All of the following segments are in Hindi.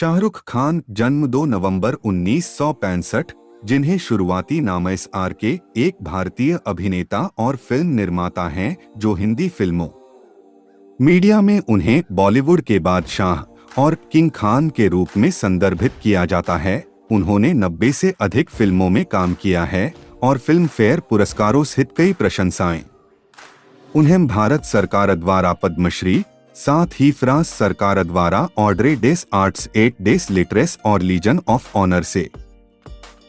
शाहरुख खान जन्म 2 नवंबर 1965, जिन्हें शुरुआती नाम SRK, एक भारतीय अभिनेता और फिल्म निर्माता हैं जो हिंदी फिल्मों मीडिया में उन्हें बॉलीवुड के बादशाह और किंग खान के रूप में संदर्भित किया जाता है। उन्होंने 90 से अधिक फिल्मों में काम किया है और फिल्म फेयर पुरस्कारों सहित कई प्रशंसाएं उन्हें भारत सरकार द्वारा पद्मश्री, साथ ही फ्रांस सरकार द्वारा ऑर्डरे डेस आर्ट्स एट डेस लिटरेस और लीजन ऑफ ऑनर से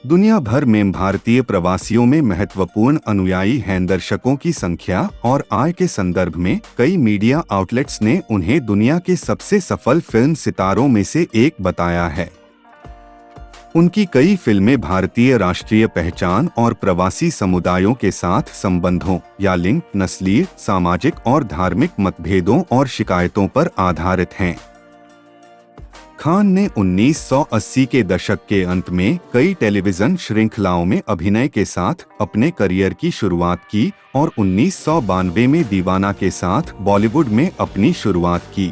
दुनिया भर में भारतीय प्रवासियों में महत्वपूर्ण अनुयायी हैं। दर्शकों की संख्या और आय के संदर्भ में कई मीडिया आउटलेट्स ने उन्हें दुनिया के सबसे सफल फिल्म सितारों में से एक बताया है। उनकी कई फिल्में भारतीय राष्ट्रीय पहचान और प्रवासी समुदायों के साथ संबंधों या लिंग, नस्लीय, सामाजिक और धार्मिक मतभेदों और शिकायतों पर आधारित हैं। खान ने 1980 के दशक के अंत में कई टेलीविजन श्रृंखलाओं में अभिनय के साथ अपने करियर की शुरुआत की और 1992 में दीवाना के साथ बॉलीवुड में अपनी शुरुआत की।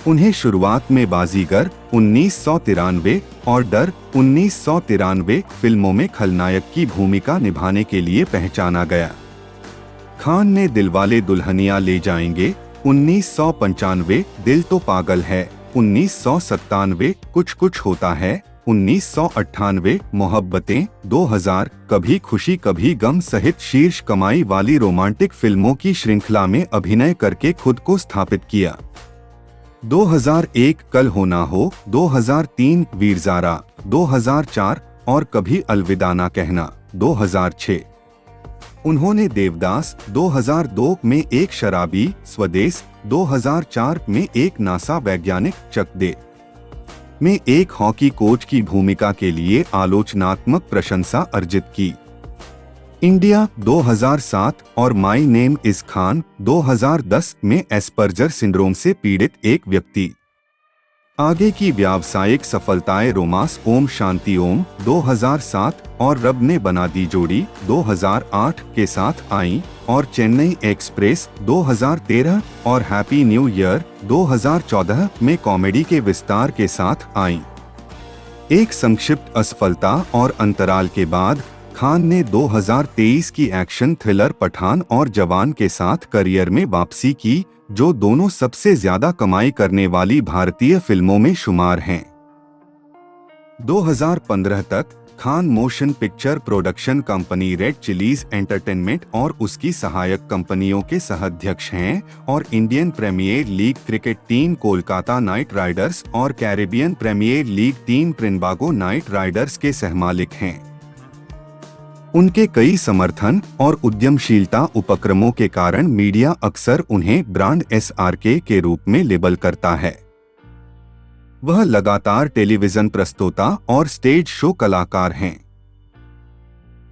उन्हें शुरुआत में बाजीगर 1993 और डर 1993 फिल्मों में खलनायक की भूमिका निभाने के लिए पहचाना गया। खान ने दिलवाले दुल्हनिया ले जाएंगे 1995, दिल तो पागल है 1997, कुछ कुछ होता है 1998, मोहब्बतें 2000, कभी खुशी कभी गम सहित शीर्ष कमाई वाली रोमांटिक फिल्मों की श्रृंखला में अभिनय करके खुद को स्थापित किया। 2001 कल हो ना हो, 2003 वीर ज़ारा, 2004 और कभी अलविदा ना कहना, 2006 उन्होंने देवदास, 2002 में एक शराबी, स्वदेश, 2004 में एक नासा वैज्ञानिक, चक दे में एक हॉकी कोच की भूमिका के लिए आलोचनात्मक प्रशंसा अर्जित की। इंडिया 2007 और माई नेम इज खान 2010 में एस्पर्जर सिंड्रोम से पीड़ित एक व्यक्ति। आगे की व्यावसायिक सफलताएं रोमांस ओम शांति ओम 2007 और रब ने बना दी जोड़ी 2008 के साथ आईं और चेन्नई एक्सप्रेस 2013 और हैप्पी न्यू ईयर 2014 में कॉमेडी के विस्तार के साथ आईं। एक संक्षिप्त असफलता और अंतराल के बाद खान ने 2023 की एक्शन थ्रिलर पठान और जवान के साथ करियर में वापसी की, जो दोनों सबसे ज्यादा कमाई करने वाली भारतीय फिल्मों में शुमार हैं। 2015 तक Khan motion picture production company Red Chillies Entertainment और उसकी सहायक कंपनियों के सहाध्यक्ष हैं और Indian Premier League cricket team Kolkata Knight Riders और Caribbean Premier League team Trinbago Knight Riders के सहमालिक हैं। उनके कई समर्थन और उद्यमशीलता उपक्रमों के कारण मीडिया अक्सर उन्हें ब्रांड SRK के रूप में लेबल करता है। वह लगातार टेलीविजन प्रस्तोता और स्टेज शो कलाकार हैं।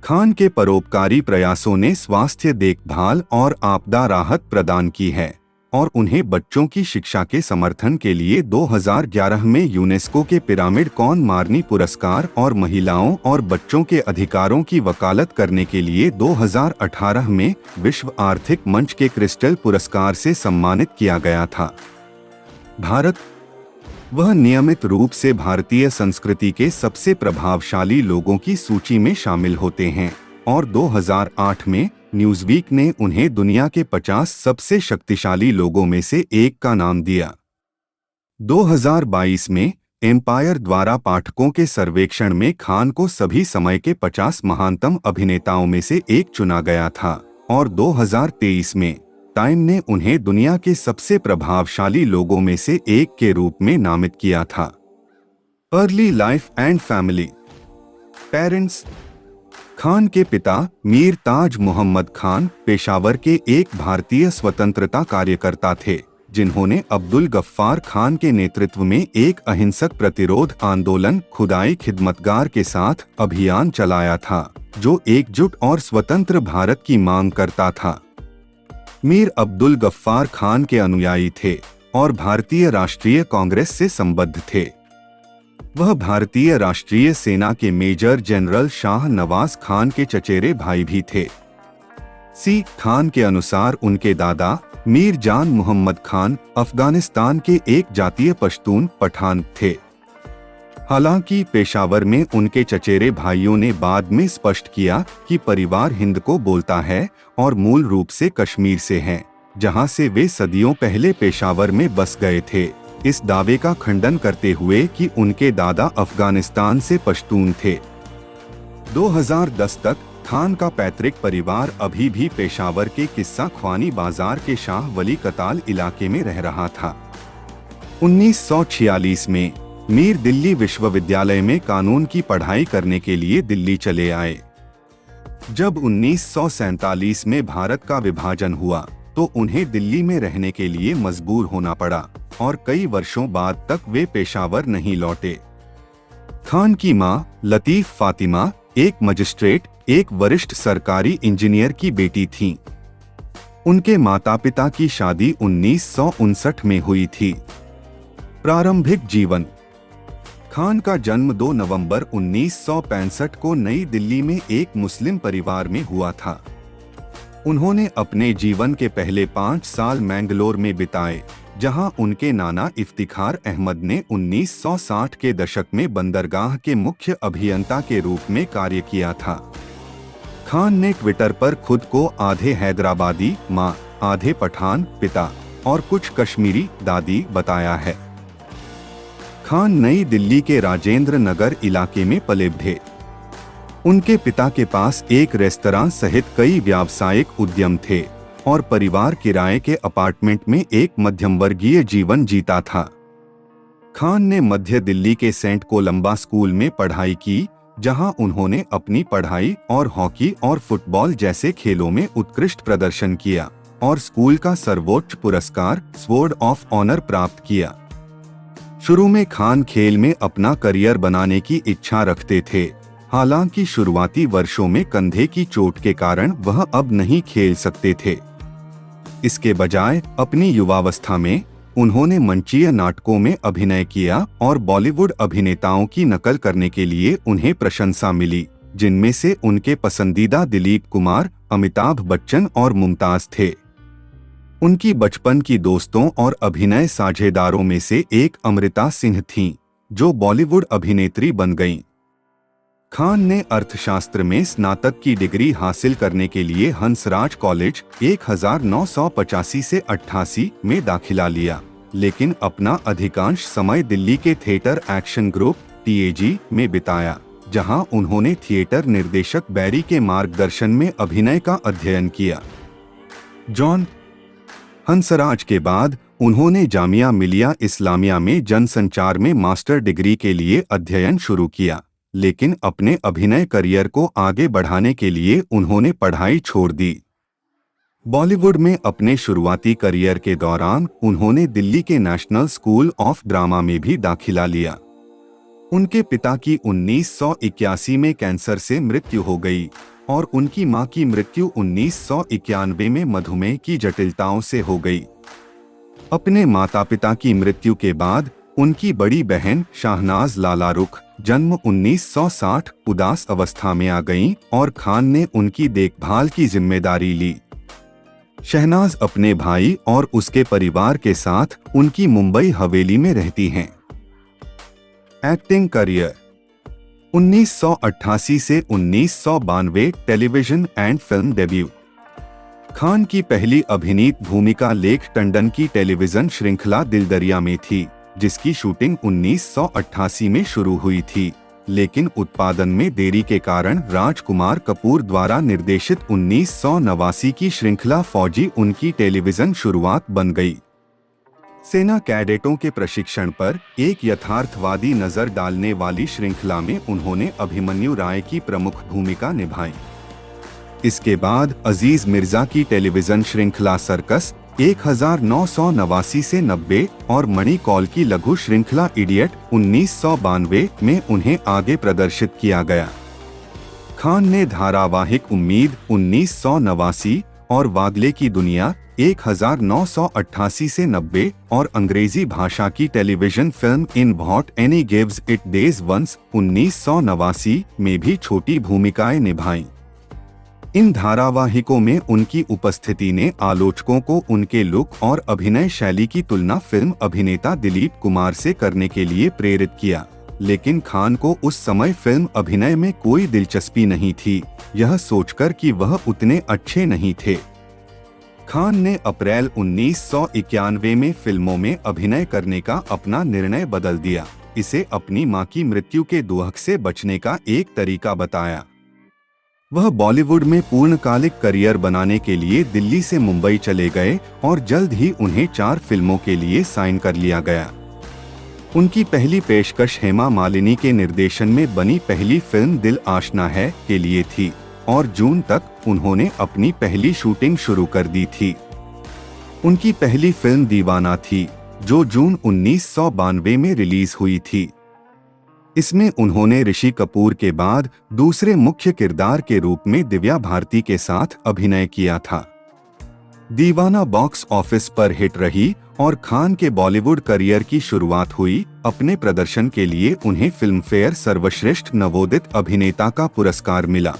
खान के परोपकारी प्रयासों ने स्वास्थ्य देखभाल और आपदा राहत प्रदान की है और उन्हें बच्चों की शिक्षा के समर्थन के लिए 2011 में यूनेस्को के पिरामिड कौन मार्नी पुरस्कार और महिलाओं और बच्चों के अधिकारों की वकालत करने के लिए 2018 में विश्व आर्थिक मंच के क्रिस्टल पुरस्कार से सम्मानित किया गया था। भारत वह नियमित रूप से भारतीय संस्कृति के सबसे प्रभावशाली लोगों की सूची में शामिल होते हैं और 2008 में न्यूज़वीक ने उन्हें दुनिया के 50 सबसे शक्तिशाली लोगों में से एक का नाम दिया। 2022 में एम्पायर द्वारा पाठकों के सर्वेक्षण में खान को सभी समय के 50 महानतम अभिनेताओं में से एक चुना गया था और 2023 में टाइम ने उन्हें दुनिया के सबसे प्रभावशाली लोगों में से एक के रूप में नामित किया था। Early life and family. Parents. Khan के पिता मीर ताज मोहम्मद खान पेशावर के एक भारतीय स्वतंत्रता कार्यकर्ता थे, जिन्होंने अब्दुल गफ्फार खान के नेतृत्व में एक अहिंसक प्रतिरोध आंदोलन खुदाई खिदमतगार के साथ अभियान चलाया था, जो एकजुट और स्वतंत्र भारत की मांग करता था। मीर अब्दुल गफ्फार खान के अनुयायी थे और भारतीय राष्ट्रीय कांग्रेस से संबद्ध थे। वह भारतीय राष्ट्रीय सेना के मेजर जनरल शाह नवाज खान के चचेरे भाई भी थे। सी खान के अनुसार उनके दादा मीर जान मोहम्मद खान अफगानिस्तान के एक जातीय पश्तून पठान थे हालांकि पेशावर में उनके चचेरे भाइयों ने बाद में स्पष्ट किया कि परिवार हिंद को बोलता है और मूल रूप से कश्मीर से है, जहां से वे सदियों पहले पेशावर में बस गए थे, इस दावे का खंडन करते हुए कि उनके दादा अफगानिस्तान से पश्तून थे। 2010 तक खान का पैतृक परिवार अभी भी पेशावर के किस्सा ख्वानी बाजार के शाह वली कताल इलाके में रह रहा था। 1946 में मीर दिल्ली विश्वविद्यालय में कानून की पढ़ाई करने के लिए दिल्ली चले आए। जब 1947 में भारत का विभाजन हुआ तो उन्हें दिल्ली में रहने के लिए मजबूर होना पड़ा और कई वर्षों बाद तक वे पेशावर नहीं लौटे। खान की मां लतीफ फातिमा एक मजिस्ट्रेट, एक वरिष्ठ सरकारी इंजीनियर की बेटी थीं। उनके माता पिता की शादी 1959 में हुई थी। प्रारंभिक जीवन। खान का जन्म 2 नवंबर 1965 को नई दिल्ली में एक मुस्लिम परिवार में हुआ था। उन्होंने अपने जीवन के पहले 5 साल मैंगलोर में बिताए, जहां उनके नाना इफ्तिखार अहमद ने 1960 के दशक में बंदरगाह के मुख्य अभियंता के रूप में कार्य किया था। खान ने ट्विटर पर खुद को आधे हैदराबादी मां, आधे पठान पिता और कुछ कश्मीरी दादी बताया है। खान नई दिल्ली के राजेंद्र नगर इलाके में पले बढ़े। उनके पिता के पास एक रेस्तरां सहित कई व्यावसायिक उद्यम थे और परिवार किराए के अपार्टमेंट में एक मध्यम वर्गीय जीवन जीता था। खान ने मध्य दिल्ली के सेंट कोलंबा स्कूल में पढ़ाई की, जहां उन्होंने अपनी पढ़ाई और हॉकी और फुटबॉल जैसे खेलों में उत्कृष्ट प्रदर्शन किया और स्कूल का सर्वोच्च पुरस्कार स्वॉर्ड ऑफ ऑनर प्राप्त किया। शुरू में खान खेल में अपना करियर बनाने की इच्छा रखते थे, हालांकि शुरुआती वर्षों में कंधे की चोट के कारण वह अब नहीं खेल सकते थे। इसके बजाय अपनी युवावस्था में उन्होंने मंचीय नाटकों में अभिनय किया और बॉलीवुड अभिनेताओं की नकल करने के लिए उन्हें प्रशंसा मिली, जिनमें से उनके पसंदीदा दिलीप कुमार, अमिताभ बच्चन और मुमताज थे। उनकी बचपन की दोस्तों और अभिनय साझेदारों में से एक अमृता सिंह थीं, जो बॉलीवुड अभिनेत्री बन गईं। खान ने अर्थशास्त्र में स्नातक की डिग्री हासिल करने के लिए हंसराज कॉलेज 1985 से 88 में दाखिला लिया, लेकिन अपना अधिकांश समय दिल्ली के थिएटर एक्शन ग्रुप TAG में बिताया, जहां उन्होंने थिएटर निर्देशक बैरी के मार्गदर्शन में अभिनय का अध्ययन किया। जॉन हंसराज के बाद उन्होंने जामिया मिलिया इस्लामिया में जनसंचार में मास्टर डिग्री के लिए अध्ययन शुरू किया, लेकिन अपने अभिनय करियर को आगे बढ़ाने के लिए उन्होंने पढ़ाई छोड़ दी। बॉलीवुड में अपने शुरुआती करियर के दौरान उन्होंने दिल्ली के नेशनल स्कूल ऑफ ड्रामा में भी दाखिला लिया। उनके पिता की 1981 में कैंसर से मृत्यु हो गई और उनकी मां की मृत्यु 1991 में मधुमेह की जटिलताओं से हो गई। अपने माता पिता की मृत्यु के बाद उनकी बड़ी बहन शाहनाज लाला रुख जन्म 1960 उदास अवस्था में आ गईं और खान ने उनकी देखभाल की जिम्मेदारी ली। शहनाज अपने भाई और उसके परिवार के साथ उनकी मुंबई हवेली में रहती हैं। Acting career. 1988 से 1992 television and film debut. Khan की पहली अभिनीत भूमिका लेख टंडन की टेलीविजन श्रृंखला दिल दरिया में थी, जिसकी शूटिंग 1988 में शुरू हुई थी, लेकिन उत्पादन में देरी के कारण राजकुमार कपूर द्वारा निर्देशित 1989 की श्रृंखला फौजी उनकी टेलीविजन शुरुआत बन गई। सेना कैडेटों के प्रशिक्षण पर एक यथार्थवादी नजर डालने वाली श्रृंखला में उन्होंने अभिमन्यु राय की प्रमुख भूमिका निभाई। इसके बाद अजीज मिर्जा की टेलीविजन श्रृंखला सर्कस 1989 से 90 और मणि कौल की लघु श्रृंखला इडियट 1992 में उन्हें आगे प्रदर्शित किया गया। खान ने धारावाहिक उम्मीद 1989 और वागले की दुनिया 1988 से 90 और अंग्रेजी भाषा की television film in which Annie gives it those ones 1989 में भी छोटी भूमिकाएं निभाईं। इन धारावाहिकों में उनकी उपस्थिति ने आलोचकों को उनके लुक और अभिनय शैली की तुलना फिल्म अभिनेता दिलीप कुमार से करने के लिए प्रेरित किया, लेकिन खान को उस समय फिल्म अभिनय में कोई दिलचस्पी नहीं थी, यह सोचकर कि वह उतने अच्छे नहीं थे। खान ने अप्रैल 1991 में फिल्मों में अभिनय करने का अपना निर्णय बदल दिया। इसे अपनी मां की मृत्यु के दुख से बचने का एक तरीका बताया। वह बॉलीवुड में पूर्णकालिक करियर बनाने के लिए दिल्ली से मुंबई चले गए और जल्द ही उन्हें 4 फिल्मों के लिए साइन कर लिया गया। उनकी पहली पेशकश हेमा मालिनी के निर्देशन में बनी पहली फिल्म दिल आशना है के लिए थी और जून तक उन्होंने अपनी पहली शूटिंग शुरू कर दी थी। उनकी पहली फिल्म दीवाना थी, जो जून 1992 में रिलीज हुई थी। इसमें उन्होंने ऋषि कपूर के बाद दूसरे मुख्य किरदार के रूप में दिव्या भारती के साथ अभिनय किया था। दीवाना बॉक्स ऑफिस पर हिट रही और खान के बॉलीवुड करियर की शुरुआत हुई। अपने प्रदर्शन के लिए उन्हें फिल्मफेयर सर्वश्रेष्ठ नवोदित अभिनेता का पुरस्कार मिला।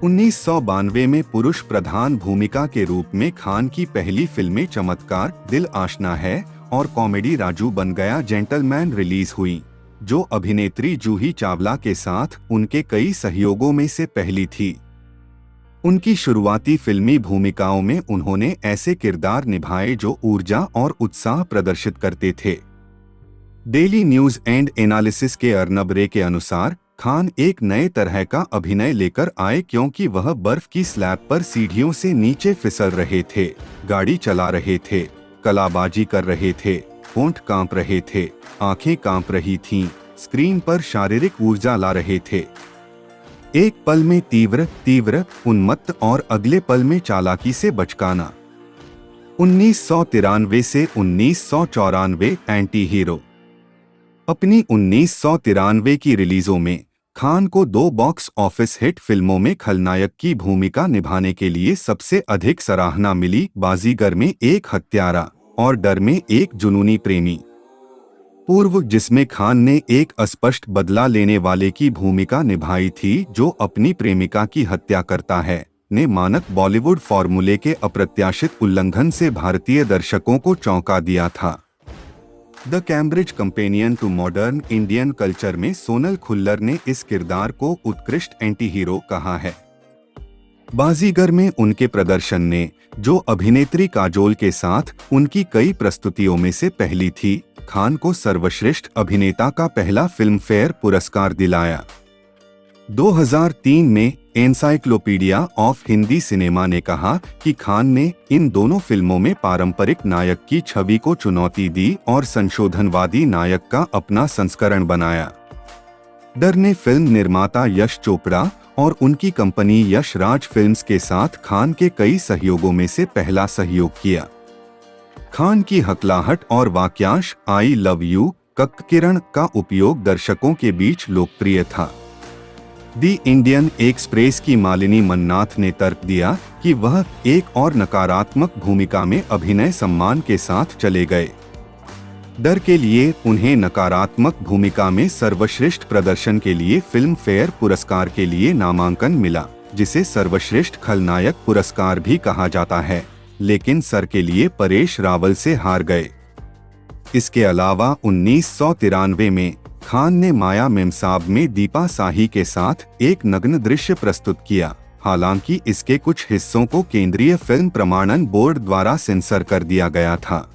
1992 में पुरुष प्रधान भूमिका के रूप में खान की पहली फिल्में चमत्कार, दिल आशना है और कॉमेडी राजू बन गया जेंटलमैन रिलीज हुई, जो अभिनेत्री जूही चावला के साथ उनके कई सहयोगों में से पहली थी। उनकी शुरुआती फिल्मी भूमिकाओं में उन्होंने ऐसे किरदार निभाए जो ऊर्जा और उत्साह प्रदर्शित करते थे। डेली न्यूज एंड एनालिसिस के अर्नब रे के अनुसार खान एक नए तरह का अभिनय लेकर आए, क्योंकि वह बर्फ की स्लैब पर सीढ़ियों से नीचे फिसल रहे थे, गाड़ी चला रहे थे, कलाबाजी कर रहे थे, होंठ कांप रहे थे, आंखें कांप रही थीं, स्क्रीन पर शारीरिक ऊर्जा ला रहे थे। एक पल में तीव्र उन्मत्त और अगले पल में चालाकी से बचकाना। 1993 से 1994 एंटी हीरो। अपनी 1993 की रिलीजों में खान को 2 बॉक्स ऑफिस हिट फिल्मों में खलनायक की भूमिका निभाने के लिए सबसे अधिक सराहना मिली। बाजीगर में एक हत्यारा और डर में एक जुनूनी प्रेमी पूर्व, जिसमें खान ने एक अस्पष्ट बदला लेने वाले की भूमिका निभाई थी जो अपनी प्रेमिका की हत्या करता है, ने मानक बॉलीवुड फॉर्मूले के अप्रत्याशित उल्लंघन से भारतीय दर्शकों को चौंका दिया था। The Cambridge companion to modern Indian culture में सोनल खुल्लर ने इस किरदार को उत्कृष्ट एंटी हीरो कहा है। बाजीगर में उनके प्रदर्शन ने, जो अभिनेत्री काजोल के साथ उनकी कई प्रस्तुतियों में से पहली थी, खान को सर्वश्रेष्ठ अभिनेता का पहला फिल्मफेयर पुरस्कार दिलाया। 2003 में एनसाइक्लोपीडिया ऑफ हिंदी सिनेमा ने कहा कि खान ने इन दोनों फिल्मों में पारंपरिक नायक की छवि को चुनौती दी और संशोधनवादी नायक का अपना संस्करण बनाया। डर ने फिल्म निर्माता यश चोपड़ा और उनकी कंपनी यश राज फिल्म्स के साथ खान के कई सहयोगों में से पहला सहयोग किया। खान की हकलाहट और वाक्यांश आई लव यू कक्किरण का उपयोग दर्शकों के बीच लोकप्रिय था। दी इंडियन एक्सप्रेस की मालिनी मन्नाथ ने तर्क दिया कि वह एक और नकारात्मक भूमिका में अभिनय सम्मान के साथ चले गए। डर के लिए उन्हें नकारात्मक भूमिका में सर्वश्रेष्ठ प्रदर्शन के लिए फिल्म फेयर पुरस्कार के लिए नामांकन मिला, जिसे सर्वश्रेष्ठ खलनायक पुरस्कार भी कहा जाता है, लेकिन सर के लिए परेश रावल से हार गए। इसके अलावा 1993 में खान ने माया मेमसाब में दीपा साही के साथ एक नग्न दृश्य प्रस्तुत किया। हालांकि इसके कुछ हिस्सों को केंद्रीय फिल्म प्रमाणन बोर्ड द्वारा सेंसर कर दिया गया था।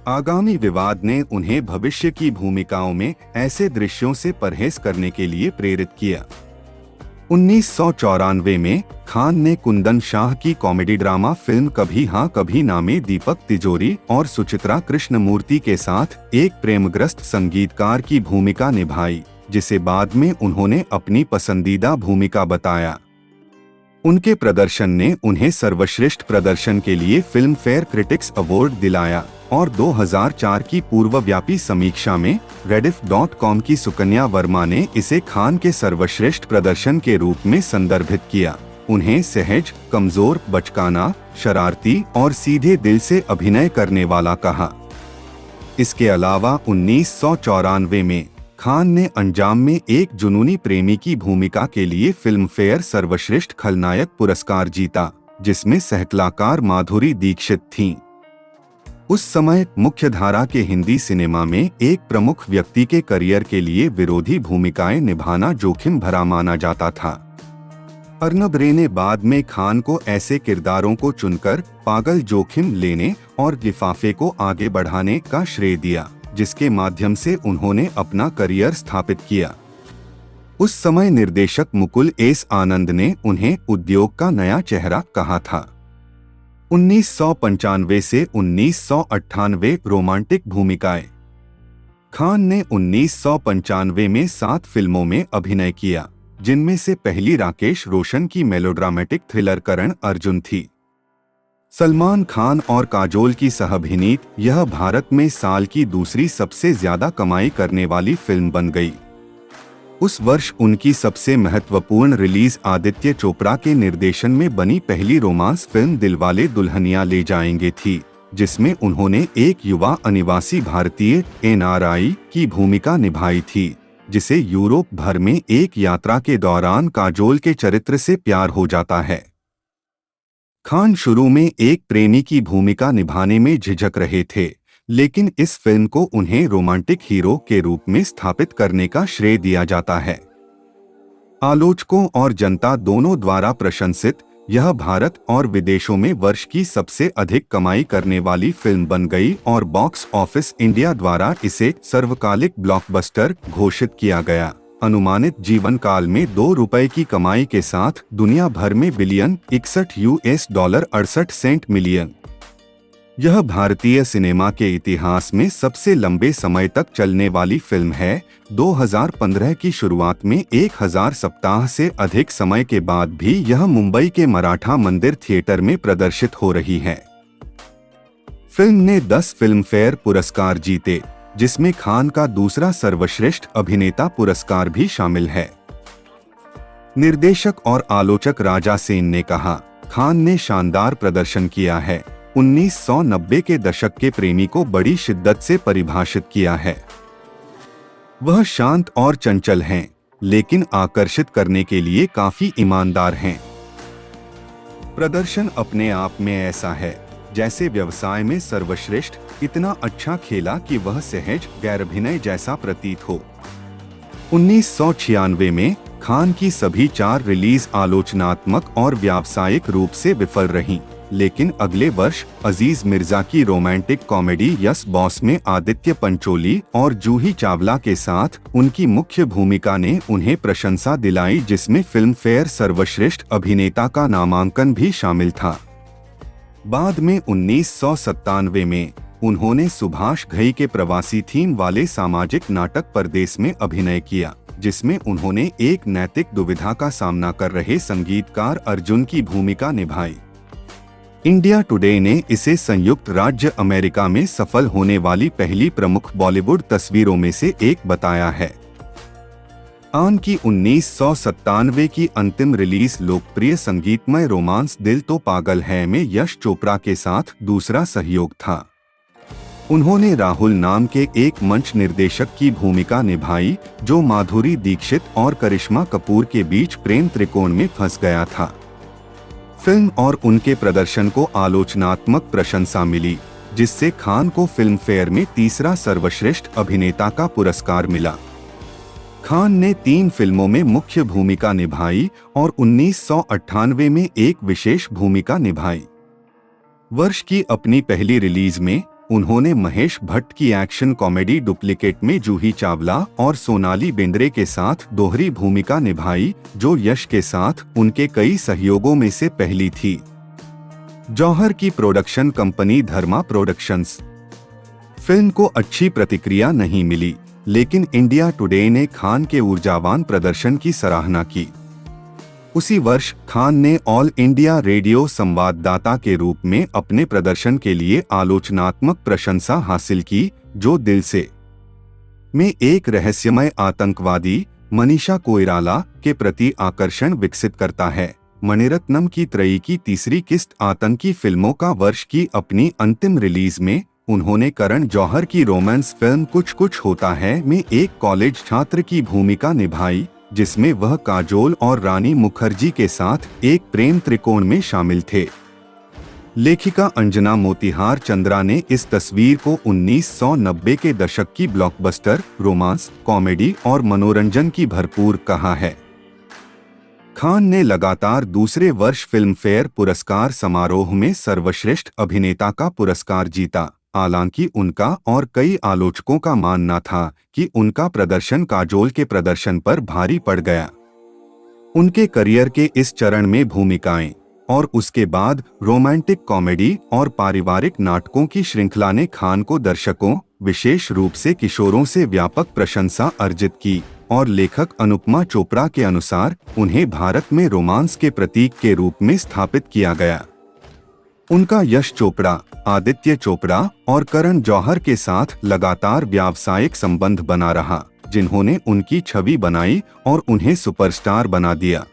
आगामी विवाद ने उन्हें भविष्य की भूमिकाओं में ऐसे दृश्यों से परहेज करने के लिए प्रेरित किया। 1994 में खान ने कुंदन शाह की कॉमेडी ड्रामा फिल्म कभी हाँ कभी ना में दीपक तिजोरी और सुचित्रा कृष्णमूर्ति के साथ एक प्रेमग्रस्त संगीतकार की भूमिका निभाई, जिसे बाद में उन्होंने अपनी पसंदीदा भूमिका बताया। उनके प्रदर्शन ने उन्हें सर्वश्रेष्ठ प्रदर्शन के लिए फिल्म फेयर क्रिटिक्स अवार्ड दिलाया और 2004 की पूर्वव्यापी समीक्षा में rediff.com की सुकन्या वर्मा ने इसे खान के सर्वश्रेष्ठ प्रदर्शन के रूप में संदर्भित किया। उन्हें सहज, कमजोर, बचकाना, शरारती और सीधे दिल से अभिनय करने वाला कहा। इसके अलावा 1994 में खान ने अंजाम में एक जुनूनी प्रेमी की भूमिका के लिए फिल्म फेयर सर्वश्रेष्ठ खलनायक पुरस्कार जीता, जिसमें सहकलाकार माधुरी दीक्षित थीं। उस समय मुख्यधारा के हिंदी सिनेमा में एक प्रमुख व्यक्ति के करियर के लिए विरोधी भूमिकाएं निभाना जोखिम भरा माना जाता था। अर्नब रे ने बाद में खान को ऐसे किरदारों को चुनकर पागल जोखिम लेने और लिफाफे को आगे बढ़ाने का श्रेय दिया, जिसके माध्यम से उन्होंने अपना करियर स्थापित किया। उस समय निर्देशक मुकुल एस आनंद ने उन्हें उद्योग का नया चेहरा कहा था। 1995 से 1998 रोमांटिक भूमिकाएं। खान ने 1995 में 7 फिल्मों में अभिनय किया, जिनमें से पहली राकेश रोशन की मेलोड्रामेटिक थ्रिलर करण अर्जुन थी। सलमान खान और काजोल की सह-अभिनीत यह भारत में साल की दूसरी सबसे ज्यादा कमाई करने वाली फिल्म बन गई। उस वर्ष उनकी सबसे महत्वपूर्ण रिलीज आदित्य चोपड़ा के निर्देशन में बनी पहली रोमांस फिल्म दिलवाले दुल्हनिया ले जाएंगे थी, जिसमें उन्होंने एक युवा अनिवासी भारतीय NRI की भूमिका निभाई थी, जिसे यूरोप भर में एक यात्रा के दौरान काजोल के चरित्र से प्यार हो जाता है। खान शुरू में एक प्रेमी की भूमिका निभाने में झिझक रहे थे, लेकिन इस फिल्म को उन्हें रोमांटिक हीरो के रूप में स्थापित करने का श्रेय दिया जाता है। आलोचकों और जनता दोनों द्वारा प्रशंसित यह भारत और विदेशों में वर्ष की सबसे अधिक कमाई करने वाली फिल्म बन गई और बॉक्स ऑफिस इंडिया द्वारा इसे सर्वकालिक ब्लॉकबस्टर घोषित किया गया। अनुमानित जीवन काल में ₹2 की कमाई के साथ दुनिया भर में बिलियन $61.68 मिलियन। यह भारतीय सिनेमा के इतिहास में सबसे लंबे समय तक चलने वाली फिल्म है। 2015 की शुरुआत में 1000 सप्ताह से अधिक समय के बाद भी यह मुंबई के मराठा मंदिर थिएटर में प्रदर्शित हो रही है। फिल्म ने 10 फिल्मफेयर पुरस्कार जीते, जिसमें खान का दूसरा सर्वश्रेष्ठ अभिनेता पुरस्कार भी शामिल है। निर्देशक और आलोचक राजा सेन ने कहा, खान ने शानदार प्रदर्शन किया है। 1990 के दशक के प्रेमी को बड़ी शिद्दत से परिभाषित किया है। वह शांत और चंचल हैं, लेकिन आकर्षित करने के लिए काफी ईमानदार हैं। प्रदर्शन अपने आप में ऐसा है जैसे व्यवसाय में सर्वश्रेष्ठ इतना अच्छा खेला कि वह सहज गैरअभिनय जैसा प्रतीत हो। 1996 में खान की सभी 4 रिलीज आलोचनात्मक और व्यावसायिक रूप से विफल रहीं, लेकिन अगले वर्ष अजीज मिर्जा की रोमांटिक कॉमेडी यस बॉस में आदित्य पंचोली और जूही चावला के साथ उनकी मुख्य भूमिका ने उन्हें प्रशंसा दिलाई, जिसमें फिल्म फेयर सर्वश्रेष्ठ अभिनेता का नामांकन भी शामिल था। बाद में 1997 में उन्होंने सुभाष घई के प्रवासी थीम वाले सामाजिक नाटक परदेस में अभिनय किया, जिसमें उन्होंने एक नैतिक दुविधा का सामना कर रहे संगीतकार अर्जुन की भूमिका निभाई। इंडिया टुडे ने इसे संयुक्त राज्य अमेरिका में सफल होने वाली पहली प्रमुख बॉलीवुड तस्वीरों में से एक बताया है। आन की 1997 की अंतिम रिलीज लोकप्रिय संगीतमय रोमांस दिल तो पागल है में यश चोपड़ा के साथ दूसरा सहयोग था। उन्होंने राहुल नाम के एक मंच निर्देशक की भूमिका निभाई, जो माधुरी दीक्षित और करिश्मा कपूर के बीच प्रेम त्रिकोण में फंस गया था। फिल्म और उनके प्रदर्शन को आलोचनात्मक प्रशंसा मिली, जिससे खान को फिल्म फेयर में तीसरा सर्वश्रेष्ठ अभिनेता का पुरस्कार मिला। खान ने 3 फिल्मों में मुख्य भूमिका निभाई और 1998 में एक विशेष भूमिका निभाई। वर्ष की अपनी पहली रिलीज में उन्होंने महेश भट्ट की एक्शन कॉमेडी डुप्लीकेट में जूही चावला और सोनाली बेंद्रे के साथ दोहरी भूमिका निभाई, जो यश के साथ उनके कई सहयोगों में से पहली थी। जौहर की प्रोडक्शन कंपनी धर्मा प्रोडक्शंस। फिल्म को अच्छी प्रतिक्रिया नहीं मिली, लेकिन इंडिया टुडे ने खान के ऊर्जावान प्रदर्शन की सराहना की। उसी वर्ष खान ने ऑल इंडिया रेडियो संवाददाता के रूप में अपने प्रदर्शन के लिए आलोचनात्मक प्रशंसा हासिल की, जो दिल से में एक रहस्यमय आतंकवादी मनीषा कोइराला के प्रति आकर्षण विकसित करता है। मणिरत्नम की त्रयी की तीसरी किस्त आतंकी फिल्मों का वर्ष की अपनी अंतिम रिलीज में उन्होंने करण जौहर की रोमांस फिल्म कुछ कुछ होता है में एक कॉलेज छात्र की भूमिका निभाई, जिसमें वह काजोल और रानी मुखर्जी के साथ एक प्रेम त्रिकोण में शामिल थे। लेखिका अंजना मोतिहार चंद्रा ने इस तस्वीर को 1990 के दशक की ब्लॉकबस्टर, रोमांस, कॉमेडी और मनोरंजन की भरपूर कहा है। खान ने लगातार दूसरे वर्ष फिल्मफेयर पुरस्कार समारोह में सर्वश्रेष्ठ अभिनेता का पुरस्कार जीता। हालांकि उनका और कई आलोचकों का मानना था कि उनका प्रदर्शन काजोल के प्रदर्शन पर भारी पड़ गया। उनके करियर के इस चरण में भूमिकाएं और उसके बाद रोमांटिक कॉमेडी और पारिवारिक नाटकों की श्रृंखला ने खान को दर्शकों, विशेष रूप से किशोरों से व्यापक प्रशंसा अर्जित की और लेखक अनुपमा चोपड़ा के अनुसार उन्हें भारत में रोमांस के प्रतीक के रूप में स्थापित किया गया। उनका यश चोपड़ा, आदित्य चोपड़ा और करण जौहर के साथ लगातार व्यावसायिक संबंध बना रहा, जिन्होंने उनकी छवि बनाई और उन्हें सुपरस्टार बना दिया।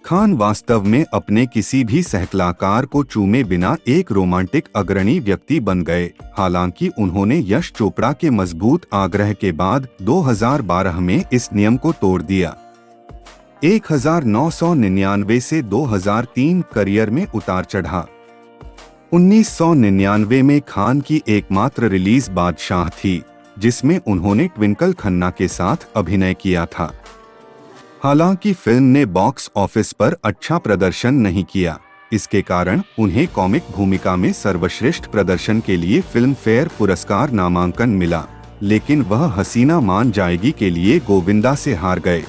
खान वास्तव में अपने किसी भी सहकलाकार को चूमे बिना एक रोमांटिक अग्रणी व्यक्ति बन गए। हालांकि उन्होंने यश चोपड़ा के मजबूत आग्रह के बाद 2012 में इस नियम को तोड़ दिया। 1999 से 2003 करियर में उतार चढ़ा। 1999 में खान की एकमात्र रिलीज बादशाह थी, जिसमें उन्होंने ट्विंकल खन्ना के साथ अभिनय किया था। हालांकि फिल्म ने बॉक्स ऑफिस पर अच्छा प्रदर्शन नहीं किया। इसके कारण उन्हें कॉमिक भूमिका में सर्वश्रेष्ठ प्रदर्शन के लिए फिल्म फेयर पुरस्कार नामांकन मिला, लेकिन वह हसीना मान जाएगी के लिए गोविंदा से हार गए।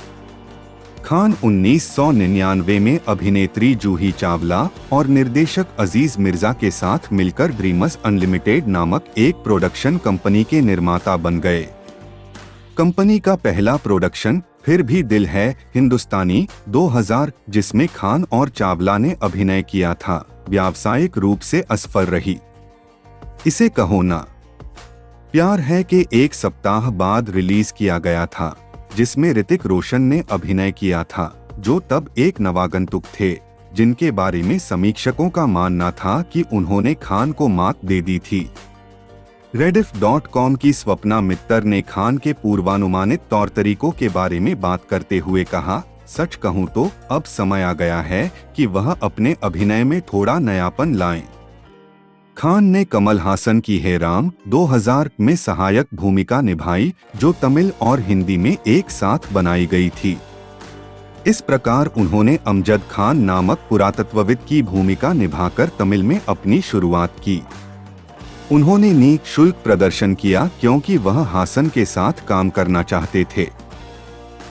खान 1999 में अभिनेत्री जूही चावला और निर्देशक अजीज मिर्जा के साथ मिलकर ड्रीमर्स अनलिमिटेड नामक एक प्रोडक्शन कंपनी के निर्माता बन गए। कंपनी का पहला प्रोडक्शन फिर भी दिल है हिंदुस्तानी 2000, जिसमें खान और चावला ने अभिनय किया था, व्यावसायिक रूप से असफल रही। इसे कहो ना प्यार है के एक सप्ताह बाद रिलीज किया गया था, जिसमें ऋतिक रोशन ने अभिनय किया था, जो तब एक नवागंतुक थे, जिनके बारे में समीक्षकों का मानना था कि उन्होंने खान को मात दे दी थी। Rediff.com की स्वप्ना मित्तर ने खान के पूर्वानुमानित तौर तरीकों के बारे में बात करते हुए कहा, सच कहूं तो अब समय आ गया है कि वह अपने अभिनय में थोड़ा नयापन लाएं। खान ने कमल हासन की हे राम 2000 में सहायक भूमिका निभाई, जो तमिल और हिंदी में एक साथ बनाई गई थी। इस प्रकार उन्होंने अमजद खान नामक पुरातत्वविद की भूमिका निभाकर तमिल में अपनी शुरुआत की। उन्होंने निःशुल्क प्रदर्शन किया क्योंकि वह हासन के साथ काम करना चाहते थे।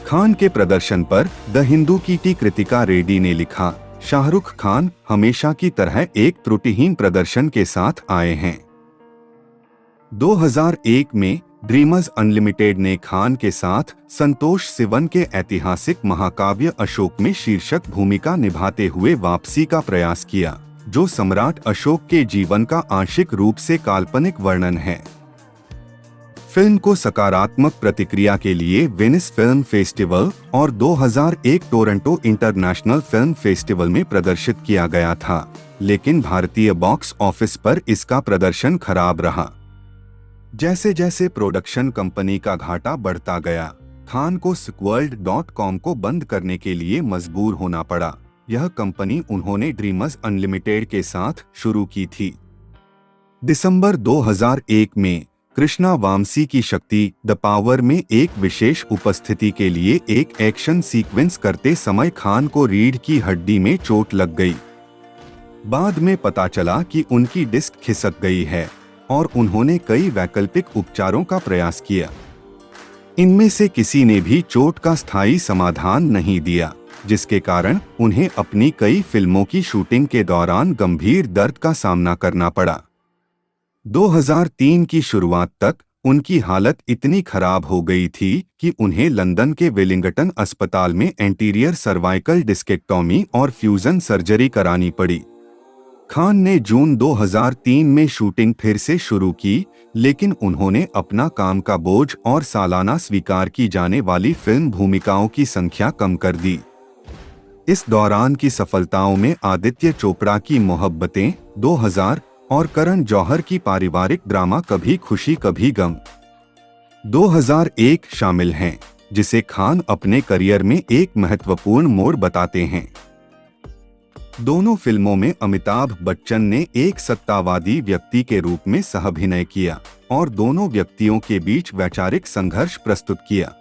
खान के प्रदर्शन पर द हिंदू की टी कृतिका रेड्डी ने लिखा, शाहरुख खान हमेशा की तरह एक त्रुटिहीन प्रदर्शन के साथ आए हैं। 2001 में ड्रीमर्स अनलिमिटेड ने खान के साथ संतोष सिवन के ऐतिहासिक महाकाव्य अशोक में शीर्षक भूमिका निभाते हुए वापसी का प्रयास किया, जो सम्राट अशोक के जीवन का आंशिक रूप से काल्पनिक वर्णन है। फिल्म को सकारात्मक प्रतिक्रिया के लिए वेनिस फिल्म फेस्टिवल और 2001 टोरंटो इंटरनेशनल फिल्म फेस्टिवल में प्रदर्शित किया गया था, लेकिन भारतीय बॉक्स ऑफिस पर इसका प्रदर्शन खराब रहा। जैसे जैसे प्रोडक्शन कंपनी का घाटा बढ़ता गया, खान को Sequeled.com को बंद करने के लिए मजबूर होना पड़ा। यह कंपनी उन्होंने ड्रीमर्स अनलिमिटेड के साथ शुरू की थी। दिसंबर 2001 में कृष्णा वामसी की शक्ति द पावर में एक विशेष उपस्थिति के लिए एक एक्शन सीक्वेंस करते समय खान को रीढ़ की हड्डी में चोट लग गई। बाद में पता चला कि उनकी डिस्क खिसक गई है और उन्होंने कई वैकल्पिक उपचारों का प्रयास किया। इनमें से किसी ने भी चोट का स्थायी समाधान नहीं दिया, जिसके कारण उन्हें अपनी कई फिल्मों की शूटिंग के दौरान गंभीर दर्द का सामना करना पड़ा। 2003 की शुरुआत तक उनकी हालत इतनी खराब हो गई थी कि उन्हें लंदन के वेलिंगटन अस्पताल में एंटीरियर सर्वाइकल डिस्केक्टोमी और फ्यूजन सर्जरी करानी पड़ी। खान ने जून 2003 में शूटिंग फिर से शुरू की, लेकिन उन्होंने अपना काम का बोझ और सालाना स्वीकार की जाने वाली फिल्म भूमिकाओं की संख्या कम कर दी। इस दौरान की सफलताओं में आदित्य चोपड़ा की मोहब्बतें 2000 और करण जौहर की पारिवारिक ड्रामा कभी खुशी कभी गम 2001 शामिल हैं, जिसे खान अपने करियर में एक महत्वपूर्ण मोड़ बताते हैं। दोनों फिल्मों में अमिताभ बच्चन ने एक सत्तावादी व्यक्ति के रूप में सह-अभिनय किया और दोनों व्यक्तियों के बीच वैचारिक संघर्ष प्रस्तुत किया।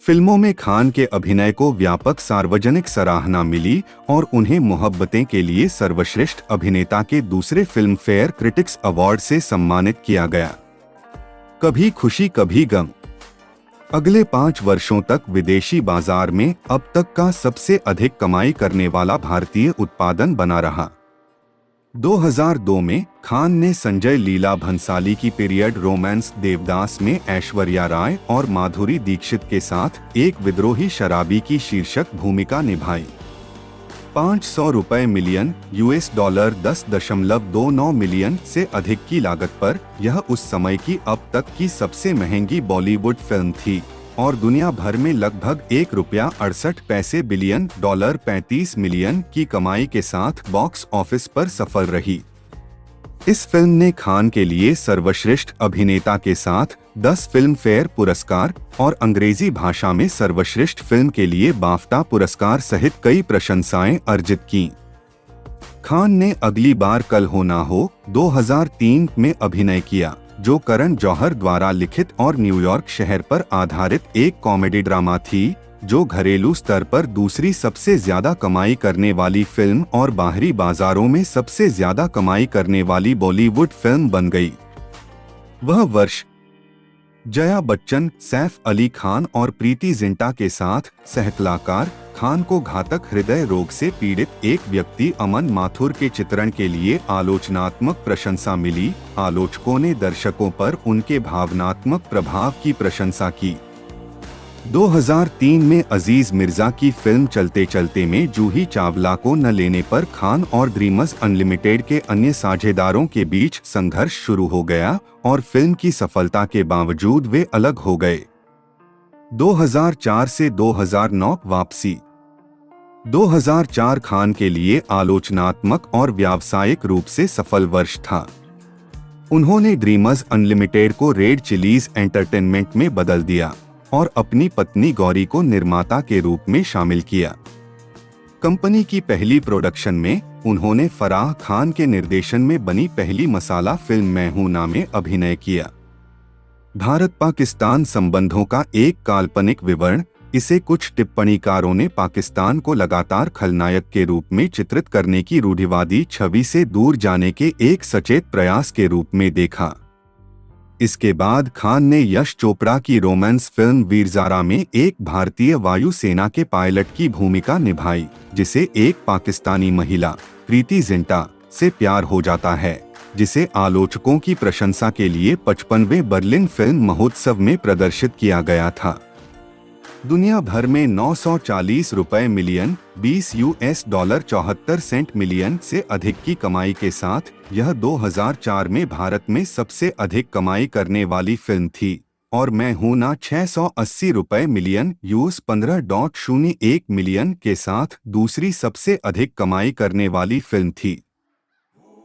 फिल्मों में खान के अभिनय को व्यापक सार्वजनिक सराहना मिली और उन्हें मोहब्बतें के लिए सर्वश्रेष्ठ अभिनेता के दूसरे फिल्म फेयर क्रिटिक्स अवार्ड से सम्मानित किया गया। कभी खुशी कभी गम अगले 5 वर्षों तक विदेशी बाजार में अब तक का सबसे अधिक कमाई करने वाला भारतीय उत्पादन बना रहा। 2002 में खान ने संजय लीला भंसाली की पीरियड रोमांस देवदास में ऐश्वर्या राय और माधुरी दीक्षित के साथ एक विद्रोही शराबी की शीर्षक भूमिका निभाई। 500 रुपए मिलियन $, 10.29 मिलियन से अधिक की लागत पर यह उस समय की अब तक की सबसे महंगी बॉलीवुड फिल्म थी और दुनिया भर में लगभग $1.68 बिलियन $35 मिलियन की कमाई के साथ बॉक्स ऑफिस पर सफल रही। इस फिल्म ने खान के लिए सर्वश्रेष्ठ अभिनेता के साथ 10 फिल्म फेयर पुरस्कार और अंग्रेजी भाषा में सर्वश्रेष्ठ फिल्म के लिए बाफ्टा पुरस्कार सहित कई प्रशंसाएं अर्जित की। खान ने अगली बार कल हो ना हो 2003 में अभिनय किया, जो करण जौहर द्वारा लिखित और न्यूयॉर्क शहर पर आधारित एक कॉमेडी ड्रामा थी, जो घरेलू स्तर पर दूसरी सबसे ज्यादा कमाई करने वाली फिल्म और बाहरी बाजारों में सबसे ज्यादा कमाई करने वाली बॉलीवुड फिल्म बन गई। वह वर्ष जया बच्चन, सैफ अली खान और प्रीति जिंटा के साथ सहकलाकार खान को घातक हृदय रोग से पीड़ित एक व्यक्ति अमन माथुर के चित्रण के लिए आलोचनात्मक प्रशंसा मिली। आलोचकों ने दर्शकों पर उनके भावनात्मक प्रभाव की प्रशंसा की। 2003 में अजीज मिर्जा की फिल्म चलते चलते में जूही चावला को न लेने पर खान और ड्रीमर्स अनलिमिटेड के अन्य साझेदारों के बीच संघर्ष शुरू हो गया और फिल्म की सफलता के बावजूद वे अलग हो गए। 2004 से 2009 वापसी 2004 खान के लिए आलोचनात्मक और व्यावसायिक रूप से सफल वर्ष था। उन्होंने ड्रीमर्स अनलिमिटेड को रेड चिलीज एंटरटेनमेंट में बदल दिया और अपनी पत्नी गौरी को निर्माता के रूप में शामिल किया। कंपनी की पहली प्रोडक्शन में उन्होंने फराह खान के निर्देशन में बनी पहली मसाला फिल्म मैं हूं ना में अभिनय किया। भारत पाकिस्तान संबंधों का एक काल्पनिक विवरण, इसे कुछ टिप्पणीकारों ने पाकिस्तान को लगातार खलनायक के रूप में चित्रित करने की रूढ़िवादी छवि से दूर जाने के एक सचेत प्रयास के रूप में देखा। इसके बाद खान ने यश चोपड़ा की रोमांस फिल्म वीर ज़ारा में एक भारतीय वायुसेना के पायलट की भूमिका निभाई, जिसे एक पाकिस्तानी महिला प्रीति जिंटा से प्यार हो जाता है, जिसे आलोचकों की प्रशंसा के लिए 55वें बर्लिन फिल्म महोत्सव में प्रदर्शित किया गया था। दुनिया भर में 940 रुपए मिलियन $20 74 मिलियन से अधिक की कमाई के साथ यह 2004 में भारत में सबसे अधिक कमाई करने वाली फिल्म थी और मैं हूं ना 680 रुपए मिलियन $15.01 मिलियन के साथ दूसरी सबसे अधिक कमाई करने वाली फिल्म थी।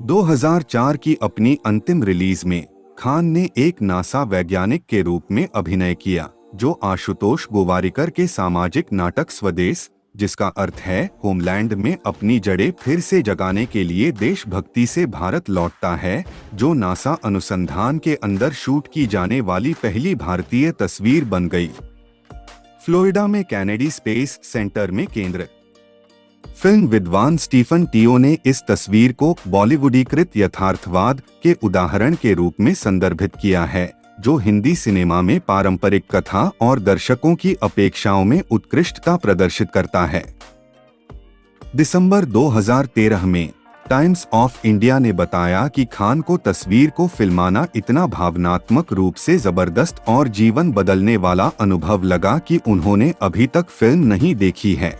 2004 की अपनी अंतिम रिलीज में खान ने एक नासा वैज्ञानिक के रूप में अभिनय किया, जो आशुतोष गोवारिकर के सामाजिक नाटक स्वदेश, जिसका अर्थ है होमलैंड में अपनी जड़ें फिर से जगाने के लिए देशभक्ति से भारत लौटता है, जो नासा अनुसंधान के अंदर शूट की जाने वाली पहली भारतीय तस्वीर बन गई। फ्लोरिडा में कैनेडी स्पेस सेंटर में केंद्र। फिल्म विद्वान स्टीफन टियो ने इस तस्वीर को बॉलीवुडीकृत यथार्थवाद के उदाहरण के रूप में संदर्भित किया है, जो हिंदी सिनेमा में पारंपरिक कथा और दर्शकों की अपेक्षाओं में उत्कृष्टता प्रदर्शित करता है। दिसंबर 2013 में टाइम्स ऑफ इंडिया ने बताया कि खान को तस्वीर को फिल्माना इतना भावनात्मक रूप से जबरदस्त और जीवन बदलने वाला अनुभव लगा कि उन्होंने अभी तक फिल्म नहीं देखी है।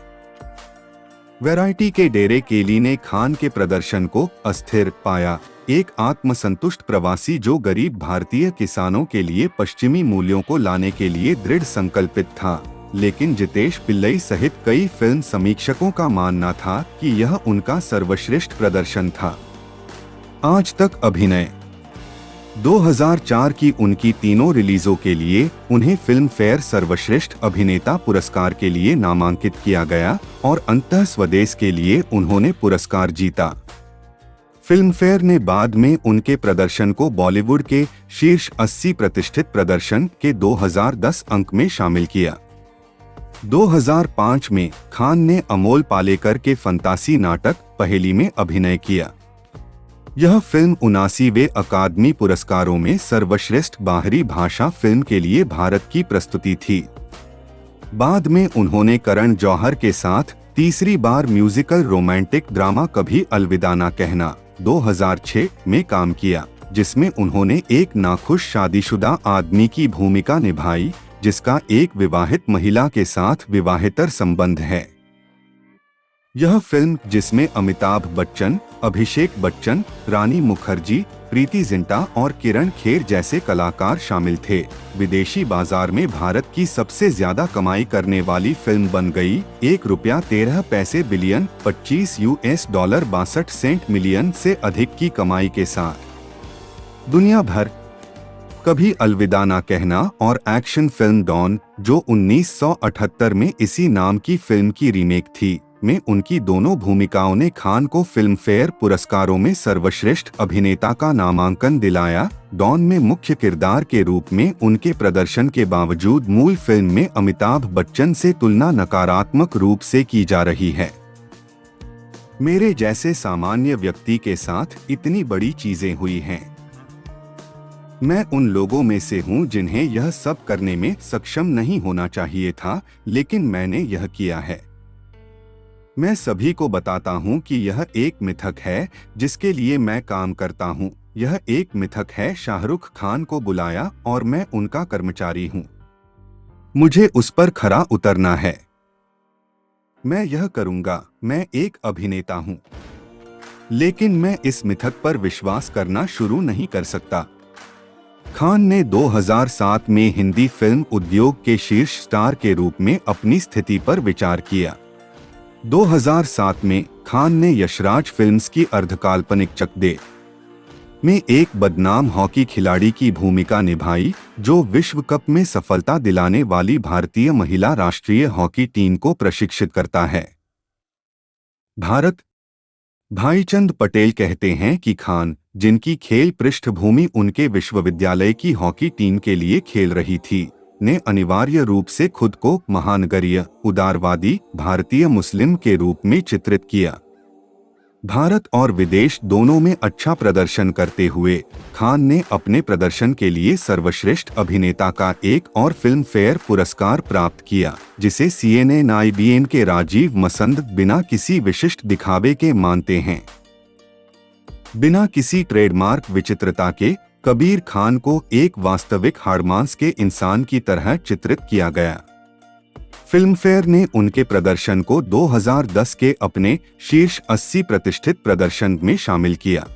वैरायटी के डेरे केली ने खान के प्रदर्शन को अस्थिर पाया, एक आत्मसंतुष्ट प्रवासी जो गरीब भारतीय किसानों के लिए पश्चिमी मूल्यों को लाने के लिए दृढ़ संकल्पित था, लेकिन जितेश पिल्लई सहित कई फिल्म समीक्षकों का मानना था कि यह उनका सर्वश्रेष्ठ प्रदर्शन था। आज तक अभिनय 2004 की उनकी तीनों रिलीजों के लिए उन्हें फिल्म फेयर सर्वश्रेष्ठ अभिनेता पुरस्कार के लिए नामांकित किया गया और अंततः स्वदेश के लिए उन्होंने पुरस्कार जीता। फिल्म फेयर ने बाद में उनके प्रदर्शन को बॉलीवुड के शीर्ष 80 प्रतिष्ठित प्रदर्शन के 2010 अंक में शामिल किया। 2005 में खान ने अमोल पालेकर के फंतासी नाटक पहेली में अभिनय किया। यह फिल्म 79वें अकादमी पुरस्कारों में सर्वश्रेष्ठ बाहरी भाषा फिल्म के लिए भारत की प्रस्तुति थी। बाद में उन्होंने करण जौहर के साथ तीसरी बार म्यूजिकल रोमांटिक ड्रामा कभी अलविदा ना कहना 2006 में काम किया, जिसमें उन्होंने एक नाखुश शादीशुदा आदमी की भूमिका निभाई जिसका एक विवाहित महिला के साथ विवाहेतर संबंध है। यह फिल्म, जिसमें अमिताभ बच्चन, अभिषेक बच्चन, रानी मुखर्जी, प्रीति जिंटा और किरण खेर जैसे कलाकार शामिल थे, विदेशी बाजार में भारत की सबसे ज्यादा कमाई करने वाली फिल्म बन गई। ₹1.13 बिलियन $25 62 मिलियन से अधिक की कमाई के साथ। दुनिया भर, कभी अलविदा ना कहना और एक्शन फिल्म डॉन, जो 1978 में इसी नाम की फिल्म की रीमेक थी, में उनकी दोनों भूमिकाओं ने खान को फिल्म फेयर पुरस्कारों में सर्वश्रेष्ठ अभिनेता का नामांकन दिलाया। डॉन में मुख्य किरदार के रूप में उनके प्रदर्शन के बावजूद मूल फिल्म में अमिताभ बच्चन से तुलना नकारात्मक रूप से की जा रही है। मेरे जैसे सामान्य व्यक्ति के साथ इतनी बड़ी चीजें हुई हैं। मैं उन लोगों में से हूं जिन्हें यह सब करने में सक्षम नहीं होना चाहिए था, लेकिन मैंने यह किया है। मैं सभी को बताता हूं कि यह एक मिथक है जिसके लिए मैं काम करता हूं। यह एक मिथक है। शाहरुख खान को बुलाया और मैं उनका कर्मचारी हूं। मुझे उस पर खरा उतरना है। मैं यह करूंगा। मैं एक अभिनेता हूं। लेकिन मैं इस मिथक पर विश्वास करना शुरू नहीं कर सकता। खान ने 2007 में हिंदी फिल्म उद्योग के शीर्ष स्टार के रूप में अपनी स्थिति पर विचार किया। 2007 में खान ने यशराज फिल्म्स की अर्धकाल्पनिक चक दे में एक बदनाम हॉकी खिलाड़ी की भूमिका निभाई, जो विश्व कप में सफलता दिलाने वाली भारतीय महिला राष्ट्रीय हॉकी टीम को प्रशिक्षित करता है। भारत। भाईचंद पटेल कहते हैं कि खान, जिनकी खेल पृष्ठभूमि उनके विश्वविद्यालय की हॉकी टीम के लिए खेल रही थी, ने अनिवार्य रूप से खुद को महानगरीय, उदारवादी, भारतीय मुस्लिम के रूप में चित्रित किया। भारत और विदेश दोनों में अच्छा प्रदर्शन करते हुए खान ने अपने प्रदर्शन के लिए सर्वश्रेष्ठ अभिनेता का एक और फिल्म फेयर पुरस्कार प्राप्त किया, जिसे CNN के राजीव मसंद बिना किसी विशिष्ट दिखावे के मानते हैं। बिना किसी ट्रेडमार्क विचित्रता के कबीर खान को एक वास्तविक हाड़मांस के इंसान की तरह चित्रित किया गया। फिल्म फेयर ने उनके प्रदर्शन को 2010 के अपने शीर्ष 80 प्रतिष्ठित प्रदर्शन में शामिल किया।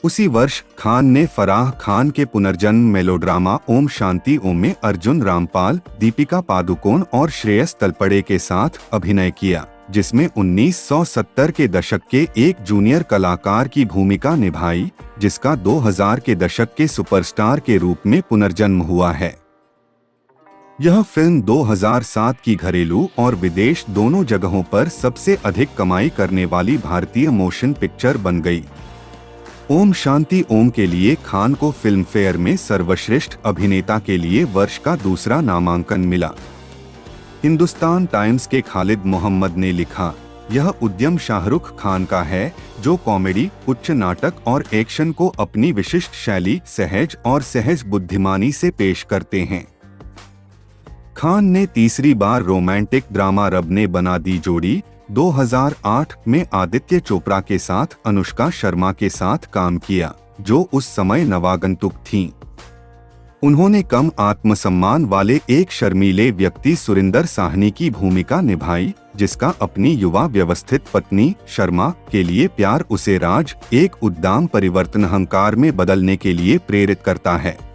उसी वर्ष खान ने फराह खान के पुनर्जन्म मेलोड्रामा ओम शांति ओम में अर्जुन रामपाल, दीपिका पादुकोण और श्रेयस तलपड़े के साथ अभिनय किया, जिसमें 1970 के दशक के एक जूनियर कलाकार की भूमिका निभाई, जिसका 2000 के दशक के सुपरस्टार के रूप में पुनर्जन्म हुआ है। यह फिल्म 2007 की घरेलू और विदेश दोनों जगहों पर सबसे अधिक कमाई करने वाली भारतीय मोशन पिक्चर बन गई। ओम शांति ओम के लिए खान को फिल्म फेयर में सर्वश्रेष्ठ अभिनेता के लिए वर्ष का दूसरा नामांकन मिला। हिंदुस्तान टाइम्स के खालिद मोहम्मद ने लिखा, यह उद्यम शाहरुख खान का है, जो कॉमेडी, उच्च नाटक और एक्शन को अपनी विशिष्ट शैली, सहज और सहज बुद्धिमानी से पेश करते हैं। खान ने तीसरी बार रोमांटिक ड्रामा रब ने बना दी जोड़ी 2008 में आदित्य चोपड़ा के साथ अनुष्का शर्मा के साथ काम किया, जो उस समय नवागंतुक थीं। उन्होंने कम आत्मसम्मान वाले एक शर्मीले व्यक्ति सुरिंदर साहनी की भूमिका निभाई, जिसका अपनी युवा व्यवस्थित पत्नी शर्मा के लिए प्यार उसे राज, एक उद्दाम परिवर्तन अहंकार में बदलने के लिए प्रेरित करता है।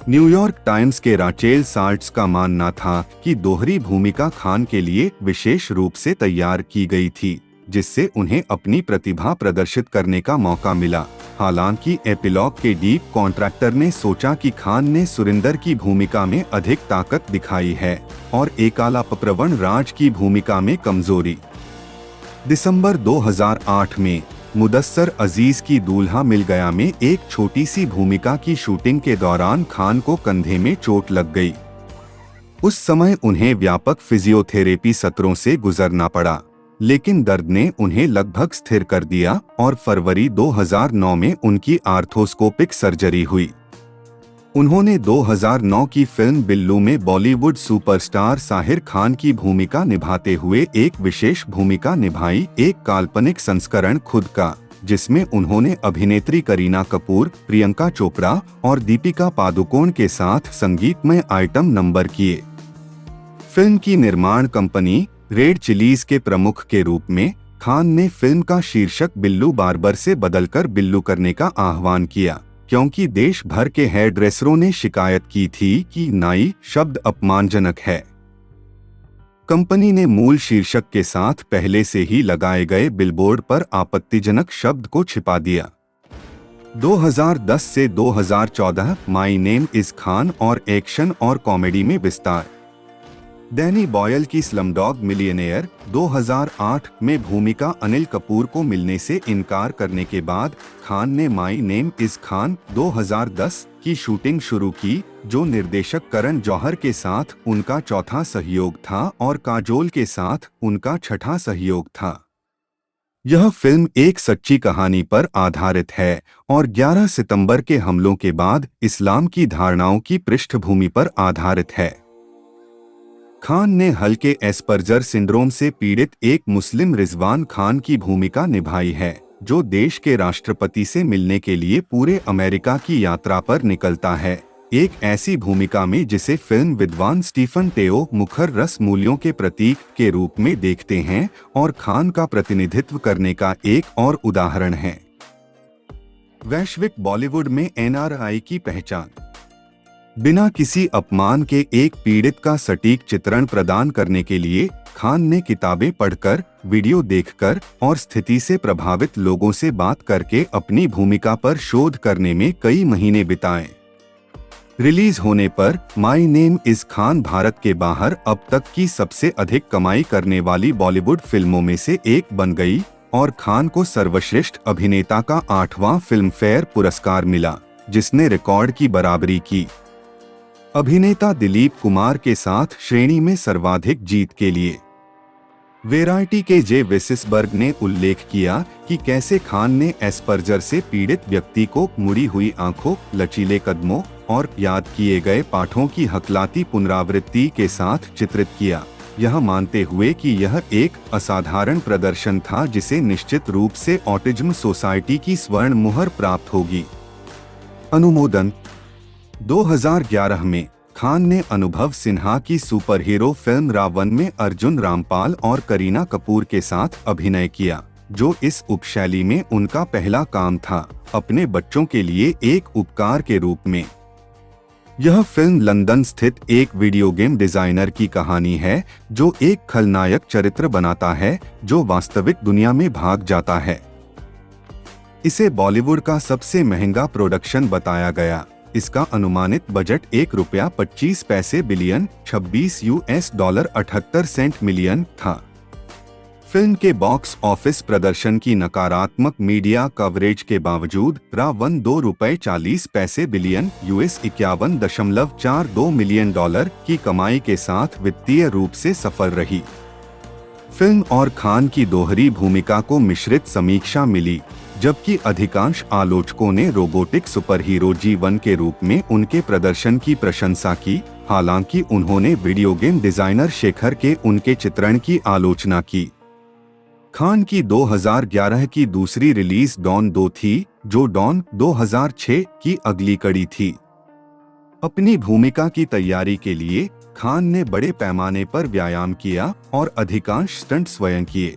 न्यूयॉर्क टाइम्स के राचेल साल्ट्स का मानना था कि दोहरी भूमिका खान के लिए विशेष रूप से तैयार की गई थी, जिससे उन्हें अपनी प्रतिभा प्रदर्शित करने का मौका मिला। हालांकि एपिलॉग के डीप कॉन्ट्रैक्टर ने सोचा कि खान ने सुरिंदर की भूमिका में अधिक ताकत दिखाई है और एकालापप्रवण राज की भूमिका में कमजोरी। दिसंबर 2008 में मुदस्सर अजीज की दूल्हा मिल गया में एक छोटी सी भूमिका की शूटिंग के दौरान खान को कंधे में चोट लग गई। उस समय उन्हें व्यापक फिजियोथेरेपी सत्रों से गुजरना पड़ा, लेकिन दर्द ने उन्हें लगभग स्थिर कर दिया और फरवरी 2009 में उनकी आर्थोस्कोपिक सर्जरी हुई। उन्होंने 2009 की फिल्म बिल्लू में बॉलीवुड सुपरस्टार साहिर खान की भूमिका निभाते हुए एक विशेष भूमिका निभाई, एक काल्पनिक संस्करण खुद का, जिसमें उन्होंने अभिनेत्री करीना कपूर, प्रियंका चोपड़ा और दीपिका पादुकोण के साथ संगीतमय आइटम नंबर किए। फिल्म की निर्माण कंपनी रेड चिलीज के प्रमुख के रूप में खान ने फिल्म का शीर्षक बिल्लू बार्बर से बदलकर बिल्लू करने का आह्वान किया, क्योंकि देश भर के हेयर ड्रेसरों ने शिकायत की थी कि नाई शब्द अपमानजनक है। कंपनी ने मूल शीर्षक के साथ पहले से ही लगाए गए बिलबोर्ड पर आपत्तिजनक शब्द को छिपा दिया। 2010 से 2014 माई नेम इज खान और एक्शन और कॉमेडी में विस्तार। डैनी बॉयल की स्लमडॉग मिलियनेयर 2008 में भूमिका अनिल कपूर को मिलने से इनकार करने के बाद खान ने माई नेम इज खान 2010 की शूटिंग शुरू की, जो निर्देशक करण जौहर के साथ उनका चौथा सहयोग था और काजोल के साथ उनका छठा सहयोग था। यह फिल्म एक सच्ची कहानी पर आधारित है और 11 सितंबर के हमलों के बाद इस्लाम की धारणाओं की पृष्ठभूमि पर आधारित है। खान ने हल्के एस्पर्जर सिंड्रोम से पीड़ित एक मुस्लिम रिजवान खान की भूमिका निभाई है, जो देश के राष्ट्रपति से मिलने के लिए पूरे अमेरिका की यात्रा पर निकलता है, एक ऐसी भूमिका में जिसे फिल्म विद्वान स्टीफन टेओ मुखर रस मूल्यों के प्रतीक के रूप में देखते हैं और खान का प्रतिनिधित्व करने का एक और उदाहरण है। वैश्विक बॉलीवुड में एनआरआई की पहचान। बिना किसी अपमान के एक पीड़ित का सटीक चित्रण प्रदान करने के लिए खान ने किताबें पढ़कर, वीडियो देखकर और स्थिति से प्रभावित लोगों से बात करके अपनी भूमिका पर शोध करने में कई महीने बिताए। रिलीज होने पर my name is Khan Bharat के बाहर अब तक की सबसे अधिक कमाई करने वाली बॉलीवुड फिल्मों में से एक बन गई और खान को सर्वश्रेष्ठ अभिनेता का 8वां फिल्मफेयर पुरस्कार मिला, जिसने रिकॉर्ड की बराबरी की। अभिनेता दिलीप कुमार के साथ श्रेणी में सर्वाधिक जीत के लिए। वेराइटी के जे वेसिसबर्ग ने उल्लेख किया कि कैसे खान ने एस्पर्जर से पीड़ित व्यक्ति को मुड़ी हुई आंखों, लचीले कदमों और याद किए गए पाठों की हकलाती पुनरावृत्ति के साथ चित्रित किया, यह मानते हुए कि यह एक असाधारण प्रदर्शन था जिसे निश्चित रूप से ऑटिज्म सोसाइटी की स्वर्ण मुहर प्राप्त होगी। अनुमोदन। 2011 में खान ने अनुभव सिन्हा की सुपरहीरो फिल्म रावण में अर्जुन रामपाल और करीना कपूर के साथ अभिनय किया, जो इस उपशैली में उनका पहला काम था, अपने बच्चों के लिए एक उपकार के रूप में। यह फिल्म लंदन स्थित एक वीडियो गेम डिजाइनर की कहानी है, जो एक खलनायक चरित्र बनाता है जो वास्तविक दुनिया में भाग जाता है। इसे बॉलीवुड का सबसे महंगा प्रोडक्शन बताया गया। इसका अनुमानित बजट ₹1.25 बिलियन $26 मिलियन था। फिल्म के बॉक्स ऑफिस प्रदर्शन की नकारात्मक मीडिया कवरेज के बावजूद रावण $2.40 बिलियन $51.42 मिलियन की कमाई के साथ वित्तीय रूप से सफल रही। फिल्म और खान की दोहरी भूमिका को मिश्रित समीक्षा मिली, जबकि अधिकांश आलोचकों ने रोबोटिक सुपरहीरो G1 के रूप में उनके प्रदर्शन की प्रशंसा की, हालांकि उन्होंने वीडियो गेम डिजाइनर शेखर के उनके चित्रण की आलोचना की। खान की 2011 की दूसरी रिलीज डॉन 2 थी, जो डॉन 2006 की अगली कड़ी थी। अपनी भूमिका की तैयारी के लिए खान ने बड़े पैमाने पर व्यायाम किया और अधिकांश स्टंट स्वयं किए।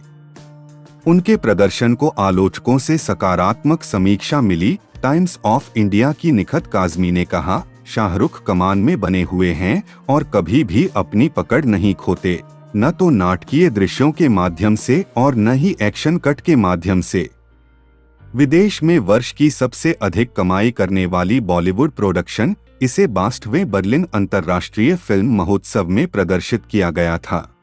उनके प्रदर्शन को आलोचकों से सकारात्मक समीक्षा मिली। टाइम्स ऑफ इंडिया की निखत काज़मी ने कहा, शाहरुख कमान में बने हुए हैं और कभी भी अपनी पकड़ नहीं खोते, न तो नाटकीय दृश्यों के माध्यम से और न ही एक्शन कट के माध्यम से। विदेश में वर्ष की सबसे अधिक कमाई करने वाली बॉलीवुड प्रोडक्शन, इसे 62वें बर्लिन अंतर्राष्ट्रीय फिल्म महोत्सव में प्रदर्शित किया गया था।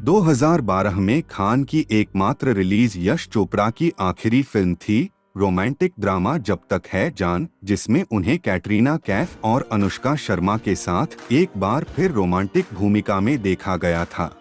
2012 में खान की एकमात्र रिलीज यश चोपड़ा की आखिरी फिल्म थी, रोमांटिक ड्रामा जब तक है जान, जिसमें उन्हें कैटरीना कैफ और अनुष्का शर्मा के साथ एक बार फिर रोमांटिक भूमिका में देखा गया था।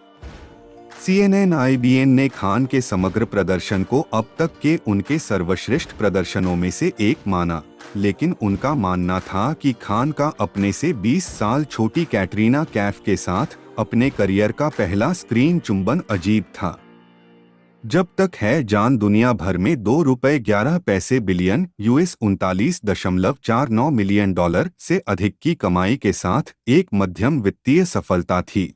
CNN-IBN ने खान के समग्र प्रदर्शन को अब तक के उनके सर्वश्रेष्ठ प्रदर्शनों में से एक माना, लेकिन उनका मानना था कि खान का अपने से 20 साल छोटी कैटरीना कैफ के साथ अपने करियर का पहला स्क्रीन चुंबन अजीब था। जब तक है जान दुनिया भर में $2.11 बिलियन $39.49 मिलियन से अधिक की कमाई के साथ एक मध्यम वित्तीय सफलता थी।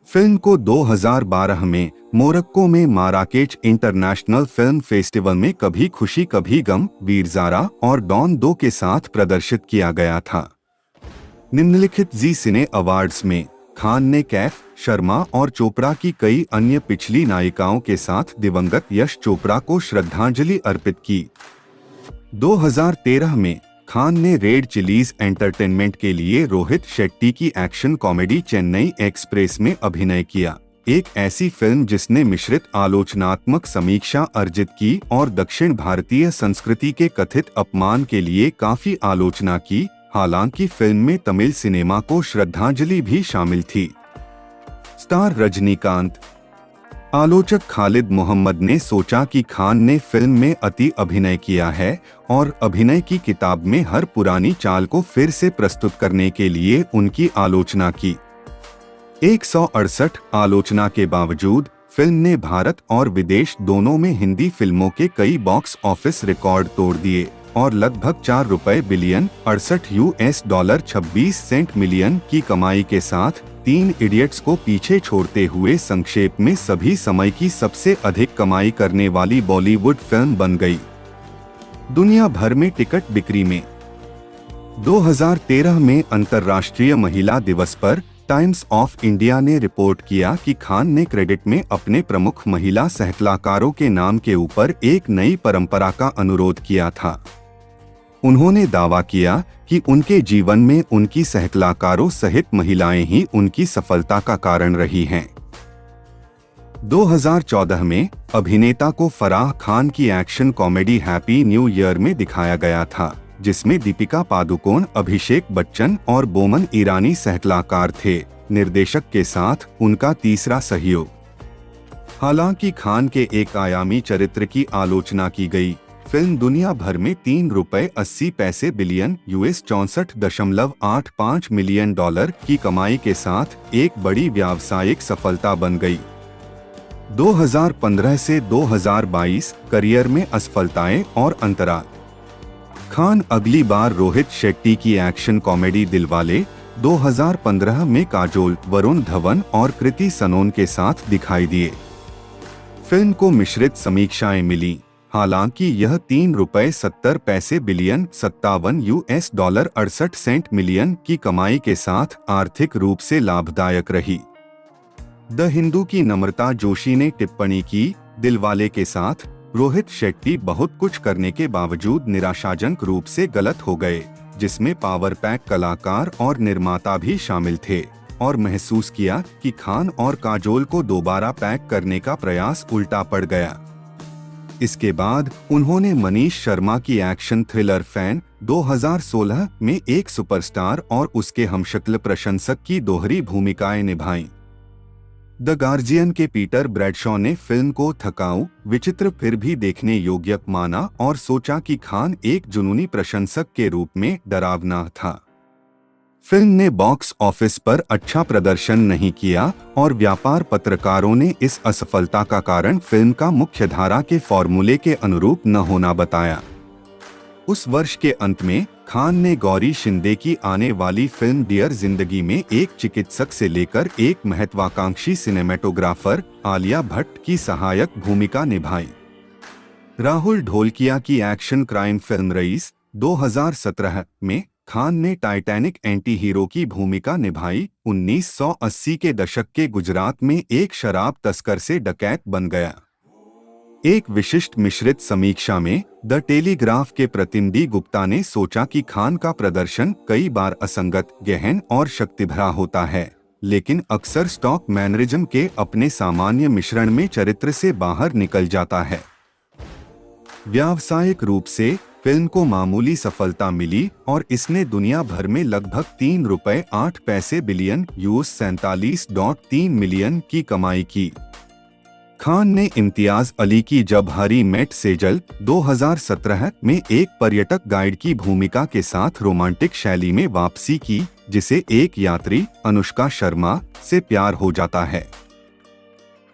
फिल्म को 2012 में मोरक्को में माराकेच इंटरनेशनल फिल्म फेस्टिवल में कभी खुशी कभी गम, वीर ज़ारा और डॉन 2 के साथ प्रदर्शित किया गया था। निम्नलिखित जी सिने अवार्ड्स में खान ने कैफ, शर्मा और चोपड़ा की कई अन्य पिछली नायिकाओं के साथ दिवंगत यश चोपड़ा को श्रद्धांजलि अर्पित की। 2013 में खान ने रेड चिलीज एंटरटेनमेंट के लिए रोहित शेट्टी की एक्शन कॉमेडी चेन्नई एक्सप्रेस में अभिनय किया, एक ऐसी फिल्म जिसने मिश्रित आलोचनात्मक समीक्षा अर्जित की और दक्षिण भारतीय संस्कृति के कथित अपमान के लिए काफी आलोचना की। हालांकि फिल्म में तमिल सिनेमा को श्रद्धांजलि भी शामिल थी। स्टार रजनीकांत। आलोचक खालिद मोहम्मद ने सोचा कि खान ने फिल्म में अति अभिनय किया है और अभिनय की किताब में हर पुरानी चाल को फिर से प्रस्तुत करने के लिए उनकी आलोचना की। 168 आलोचना के बावजूद फिल्म ने भारत और विदेश दोनों में हिंदी फिल्मों के कई बॉक्स ऑफिस रिकॉर्ड तोड़ दिए और लगभग $4 बिलियन $68.26 मिलियन की कमाई के साथ 3 इडियट्स को पीछे छोड़ते हुए संक्षेप में सभी समय की सबसे अधिक कमाई करने वाली बॉलीवुड फिल्म बन गई। दुनिया भर में टिकट बिक्री में 2013 में अंतर्राष्ट्रीय महिला दिवस पर टाइम्स ऑफ इंडिया ने रिपोर्ट किया कि खान ने क्रेडिट में अपने प्रमुख महिला सहकलाकारों के नाम के ऊपर एक नई परंपरा का अनुरोध किया था। उन्होंने दावा किया कि उनके जीवन में उनकी सहकलाकारों सहित महिलाएं ही उनकी सफलता का कारण रही हैं। 2014 में अभिनेता को फराह खान की action comedy happy new year में दिखाया गया था, जिसमें दीपिका पादुकोण, अभिषेक बच्चन और बोमन ईरानी सहकलाकार थे। निर्देशक के साथ उनका तीसरा सहयोग। हालांकि खान के एक आयामी चरित्र की आलोचना की गई, फिल्म दुनिया भर में $3.80 बिलियन $64.85 मिलियन की कमाई के साथ एक बड़ी व्यावसायिक सफलता बन गई। 2015 से 2022 करियर में असफलताएं और अंतराल। खान अगली बार रोहित शेट्टी की एक्शन कॉमेडी दिलवाले 2015 में काजोल, वरुण धवन और कृति सनोन के साथ दिखाई दिए। फिल्म को मिश्रित समीक्षाएं मिली, हालांकि यह $3.70 बिलियन $57.68 मिलियन की कमाई के साथ आर्थिक रूप से लाभदायक रही। द हिंदू की नम्रता जोशी ने टिप्पणी की, दिलवाले के साथ रोहित शेट्टी बहुत कुछ करने के बावजूद निराशाजनक रूप से गलत हो गए, जिसमें पावर पैक कलाकार और निर्माता भी शामिल थे, और महसूस किया कि खान और काजोल को दोबारा पैक करने का प्रयास उल्टा पड़ गया। इसके बाद उन्होंने मनीष शर्मा की एक्शन थ्रिलर फैन 2016 में एक सुपरस्टार और उसके हमशक्ल प्रशंसक की दोहरी भूमिकाएं निभाईं। द गार्जियन के पीटर ब्रैडशॉ ने फिल्म को थकाऊ, विचित्र फिर भी देखने योग्य माना और सोचा कि खान एक जुनूनी प्रशंसक के रूप में डरावना था। फिल्म ने बॉक्स ऑफिस पर अच्छा प्रदर्शन नहीं किया और व्यापार पत्रकारों ने इस असफलता का कारण फिल्म का मुख्यधारा के फॉर्मूले के अनुरूप न होना बताया। उस वर्ष के अंत में खान ने गौरी शिंदे की आने वाली फिल्म डियर जिंदगी में एक चिकित्सक से लेकर एक महत्वाकांक्षी सिनेमेटोग्राफर आलिया भट्ट की सहायक भूमिका निभाई। राहुल ढोलकिया की एक्शन क्राइम फिल्म रईस 2017 में खान ने टाइटैनिक एंटी हीरो की भूमिका निभाई। 1980 के दशक के गुजरात में एक शराब तस्कर से डकैत बन गया। एक विशिष्ट मिश्रित समीक्षा में द टेलीग्राफ के प्रतिनिधि गुप्ता ने सोचा कि खान का प्रदर्शन कई बार असंगत, गहन और शक्तिभरा होता है, लेकिन अक्सर स्टॉक मैनरिज्म के अपने सामान्य मिश्रण में चरित्र से बाहर निकल जाता है। व्यावसायिक रूप से फिल्म को मामूली सफलता मिली और इसने दुनिया भर में लगभग $3.8 बिलियन $47.3 मिलियन की कमाई की। खान ने इम्तियाज अली की जब हरी मेट सेजल 2017 में एक पर्यटक गाइड की भूमिका के साथ रोमांटिक शैली में वापसी की, जिसे एक यात्री अनुष्का शर्मा से प्यार हो जाता है।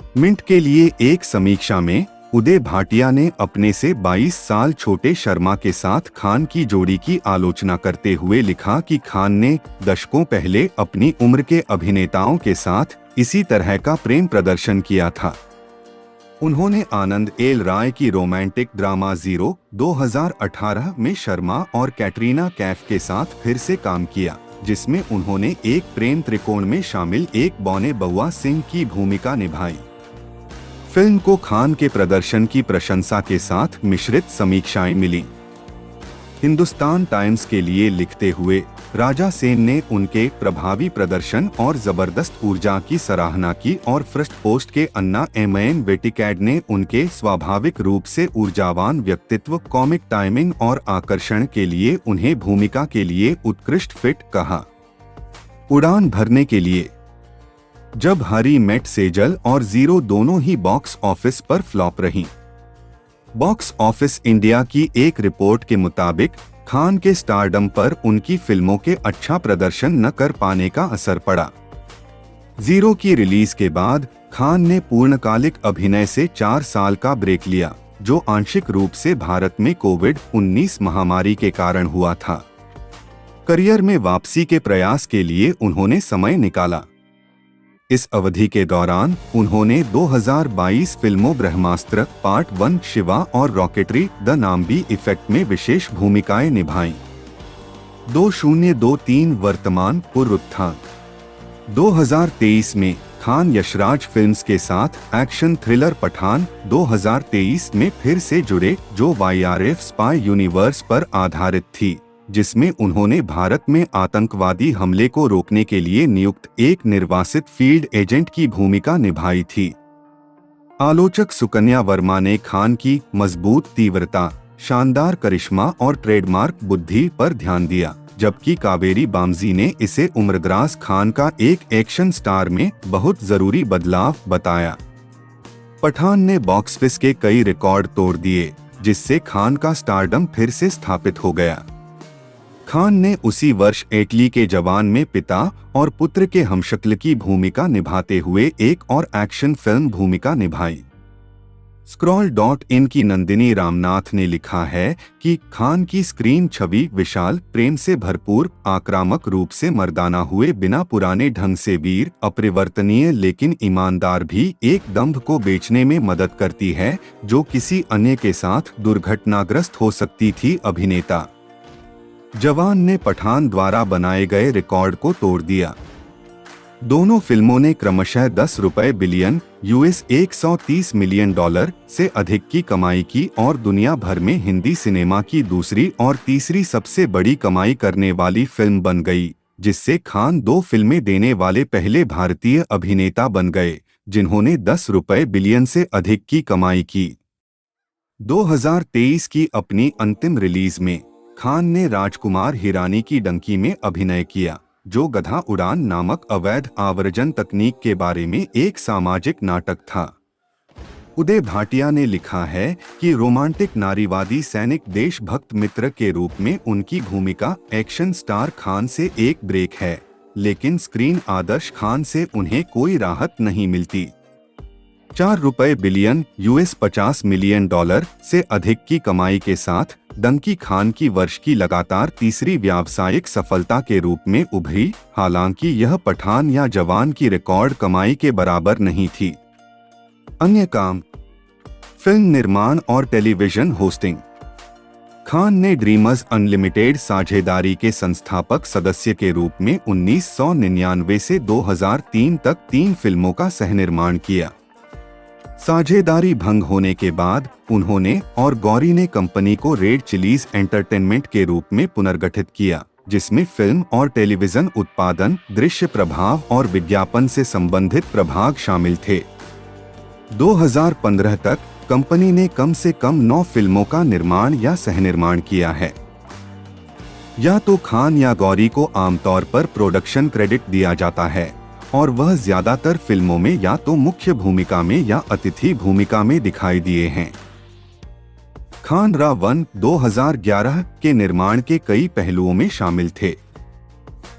मिंट के लिए एक समीक्षा में उदय भाटिया ने अपने से 22 साल छोटे शर्मा के साथ खान की जोड़ी की आलोचना करते हुए लिखा कि खान ने दशकों पहले अपनी उम्र के अभिनेताओं के साथ इसी तरह का प्रेम प्रदर्शन किया था। उन्होंने आनंद एल राय की रोमांटिक ड्रामा 0 2018 में शर्मा और कैटरीना कैफ के साथ फिर से काम किया, जिसमें उन्होंने एक प्रेम त्रिकोण में शामिल एक बौने बउआ सिंह की भूमिका निभाई। फिल्म को खान के प्रदर्शन की प्रशंसा के साथ मिश्रित समीक्षाएं मिली। हिंदुस्तान टाइम्स के लिए लिखते हुए राजा सेन ने उनके प्रभावी प्रदर्शन और जबरदस्त ऊर्जा की सराहना की और फर्स्ट पोस्ट के अन्ना एमएन वेटिकैड ने उनके स्वाभाविक रूप से ऊर्जावान व्यक्तित्व, कॉमिक टाइमिंग और आकर्षण के लिए उन्हें भूमिका के लिए उत्कृष्ट फिट कहा। उड़ान भरने के लिए जब हरी मेट सेजल और 0 दोनों ही बॉक्स ऑफिस पर फ्लॉप रहीं। बॉक्स ऑफिस इंडिया की एक रिपोर्ट के मुताबिक खान के स्टारडम पर उनकी फिल्मों के अच्छा प्रदर्शन न कर पाने का असर पड़ा। 0 की रिलीज के बाद खान ने पूर्णकालिक अभिनय से 4 साल का ब्रेक लिया, जो आंशिक रूप से भारत में कोविड-19 महामारी के कारण हुआ था। करियर में वापसी के प्रयास के लिए उन्होंने समय निकाला। इस अवधि के दौरान उन्होंने 2022 फिल्मों ब्रह्मास्त्र पार्ट 1, शिवा और रॉकेटरी द नाम्बी इफेक्ट में विशेष भूमिकाएं निभाईं। 2023 वर्तमान पुनरुत्थान 2023 में खान यशराज फिल्म्स के साथ एक्शन थ्रिलर पठान 2023 में फिर से जुड़े, जो YRF स्पाई यूनिवर्स पर आधारित थी, जिसमें उन्होंने भारत में आतंकवादी हमले को रोकने के लिए नियुक्त एक निर्वासित फील्ड एजेंट की भूमिका निभाई थी। आलोचक सुकन्या वर्मा ने खान की मजबूत तीव्रता, शानदार करिश्मा और ट्रेडमार्क बुद्धि पर ध्यान दिया, जबकि कावेरी बामजी ने इसे उम्रदराज खान का एक एक्शन स्टार में बहुत जरूरी बदलाव बताया। पठान ने बॉक्स ऑफिस के कई रिकॉर्ड तोड़ दिए, जिससे खान का स्टारडम फिर से स्थापित हो गया। खान ने उसी वर्ष इटली के जवान में पिता और पुत्र के हमशक्ल की भूमिका निभाते हुए एक और एक्शन फिल्म भूमिका निभाई। Scroll.in की नंदिनी रामनाथ ने लिखा है कि खान की स्क्रीन छवि विशाल, प्रेम से भरपूर, आक्रामक रूप से मर्दाना हुए बिना पुराने ढंग से वीर, अपरिवर्तनीय लेकिन ईमानदार भी एक दंभ को बेचने में मदद करती है, जो किसी अन्य के साथ दुर्घटनाग्रस्त हो सकती थी। अभिनेता जवान ने पठान द्वारा बनाए गए रिकॉर्ड को तोड़ दिया। दोनों फिल्मों ने क्रमशः $10 बिलियन $130 मिलियन से अधिक की कमाई की और दुनिया भर में हिंदी सिनेमा की दूसरी और तीसरी सबसे बड़ी कमाई करने वाली फिल्म बन गई, जिससे खान 2 फिल्में देने वाले पहले भारतीय अभिनेता बन गए जिन्होंने $10 बिलियन से अधिक की कमाई की। 2023 की अपनी अंतिम रिलीज में खान ने राजकुमार हिरानी की डंकी में अभिनय किया, जो गधा उड़ान नामक अवैध आव्रजन तकनीक के बारे में एक सामाजिक नाटक था। उदय भाटिया ने लिखा है कि रोमांटिक नारीवादी सैनिक देशभक्त मित्र के रूप में उनकी भूमिका एक्शन स्टार खान से एक ब्रेक है, लेकिन स्क्रीन आदर्श खान से उन्हें कोई राहत नहीं मिलती। $4 बिलियन $50 मिलियन से अधिक की कमाई के साथ डंकी खान की वर्ष की लगातार तीसरी व्यावसायिक सफलता के रूप में उभरी, हालांकि यह पठान या जवान की रिकॉर्ड कमाई के बराबर नहीं थी। अन्य काम: फिल्म निर्माण और टेलीविजन होस्टिंग। खान ने ड्रीमर्स अनलिमिटेड साझेदारी के संस्थापक सदस्य के रूप में 1999 से 2003 तक 3 फिल्मों का सहनिर्माण किया। साझेदारी भंग होने के बाद उन्होंने और गौरी ने कंपनी को रेड चिलीज एंटरटेनमेंट के रूप में पुनर्गठित किया, जिसमें फिल्म और टेलीविजन उत्पादन, दृश्य प्रभाव और विज्ञापन से संबंधित प्रभाग शामिल थे। 2015 तक कंपनी ने कम से कम 9 फिल्मों का निर्माण या सहनिर्माण किया है। या तो खान या गौरी को आमतौर पर प्रोडक्शन क्रेडिट दिया जाता है और वह ज्यादातर फिल्मों में या तो मुख्य भूमिका में या अतिथि भूमिका में दिखाई दिए हैं। खान रावण 2011 के निर्माण के कई पहलुओं में शामिल थे।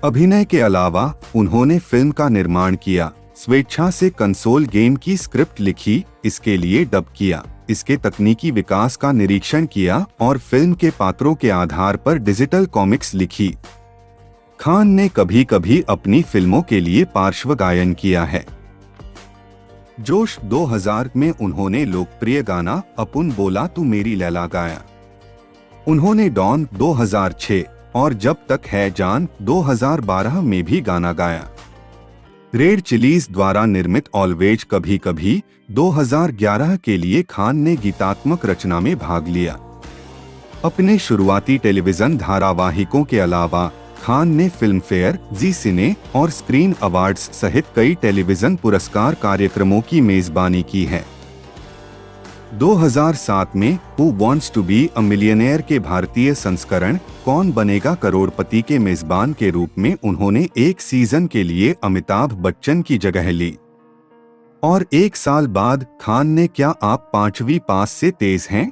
अभिनय के अलावा उन्होंने फिल्म का निर्माण किया, स्वेच्छा से कंसोल गेम की स्क्रिप्ट लिखी, इसके लिए डब किया, इसके तकनीकी विकास का निरीक्षण किया और फिल्म के पात्रों के आधार पर डिजिटल कॉमिक्स लिखी। खान ने कभी कभी अपनी फिल्मों के लिए पार्श्व गायन किया है। जोश 2000 में उन्होंने लोकप्रिय गाना अपुन बोला तू मेरी लैला गाया। उन्होंने डॉन 2006 और जब तक है जान 2012 में भी गाना गाया। रेड चिलीज द्वारा निर्मित ऑलवेज कभी कभी 2011 के लिए खान ने गीतात्मक रचना में भाग लिया। अपने शुरुआती टेलीविजन धारावाहिकों के अलावा खान ने फिल्म फेयर, जी सिने और स्क्रीन अवार्ड्स सहित कई टेलीविजन पुरस्कार कार्यक्रमों की मेजबानी की है। 2007 में who wants to be a millionaire के भारतीय संस्करण कौन बनेगा करोड़पति के मेजबान के रूप में उन्होंने एक सीजन के लिए अमिताभ बच्चन की जगह ली। और एक साल बाद खान ने क्या आप 5वीं पास से तेज हैं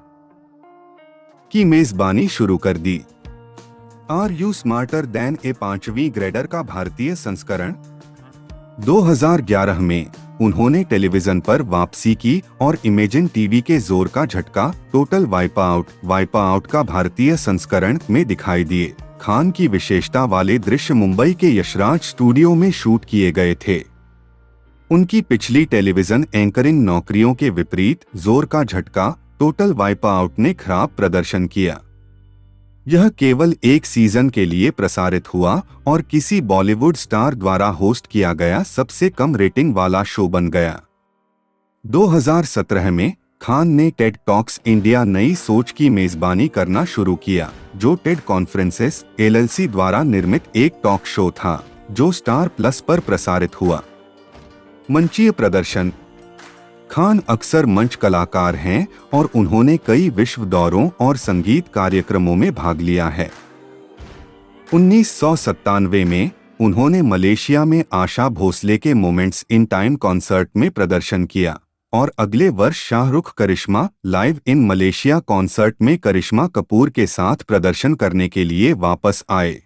की मेजबानी शुरू कर दी। Are you smarter than a 5वीं ग्रेडर का भारतीय संस्करण। 2011 में उन्होंने टेलीविजन पर वापसी की और इमेजिन टीवी के जोर का झटका टोटल वाइप आउट का भारतीय संस्करण में दिखाई दिए। खान की विशेषता वाले दृश्य मुंबई के यशराज स्टूडियो में शूट किए गए थे। उनकी पिछली टेलीविजन एंकरिंग नौकरियों के विपरीत जोर का झटका टोटल वाइप आउट ने खराब प्रदर्शन किया। यह केवल एक सीजन के लिए प्रसारित हुआ और किसी बॉलीवुड स्टार द्वारा होस्ट किया गया सबसे कम रेटिंग वाला शो बन गया। 2017 में खान ने टेड टॉक्स इंडिया नई सोच की मेजबानी करना शुरू किया, जो टेड कॉन्फ्रेंसेस LLC द्वारा निर्मित एक टॉक शो था जो स्टार प्लस पर प्रसारित हुआ। मंचीय प्रदर्शन। खान अक्सर मंच कलाकार हैं और उन्होंने कई विश्व दौरों और संगीत कार्यक्रमों में भाग लिया है। 1997 में उन्होंने मलेशिया में आशा भोसले के मोमेंट्स इन टाइम कॉन्सर्ट में प्रदर्शन किया और अगले वर्ष शाहरुख करिश्मा लाइव इन मलेशिया कॉन्सर्ट में करिश्मा कपूर के साथ प्रदर्शन करने के लिए वापस आए।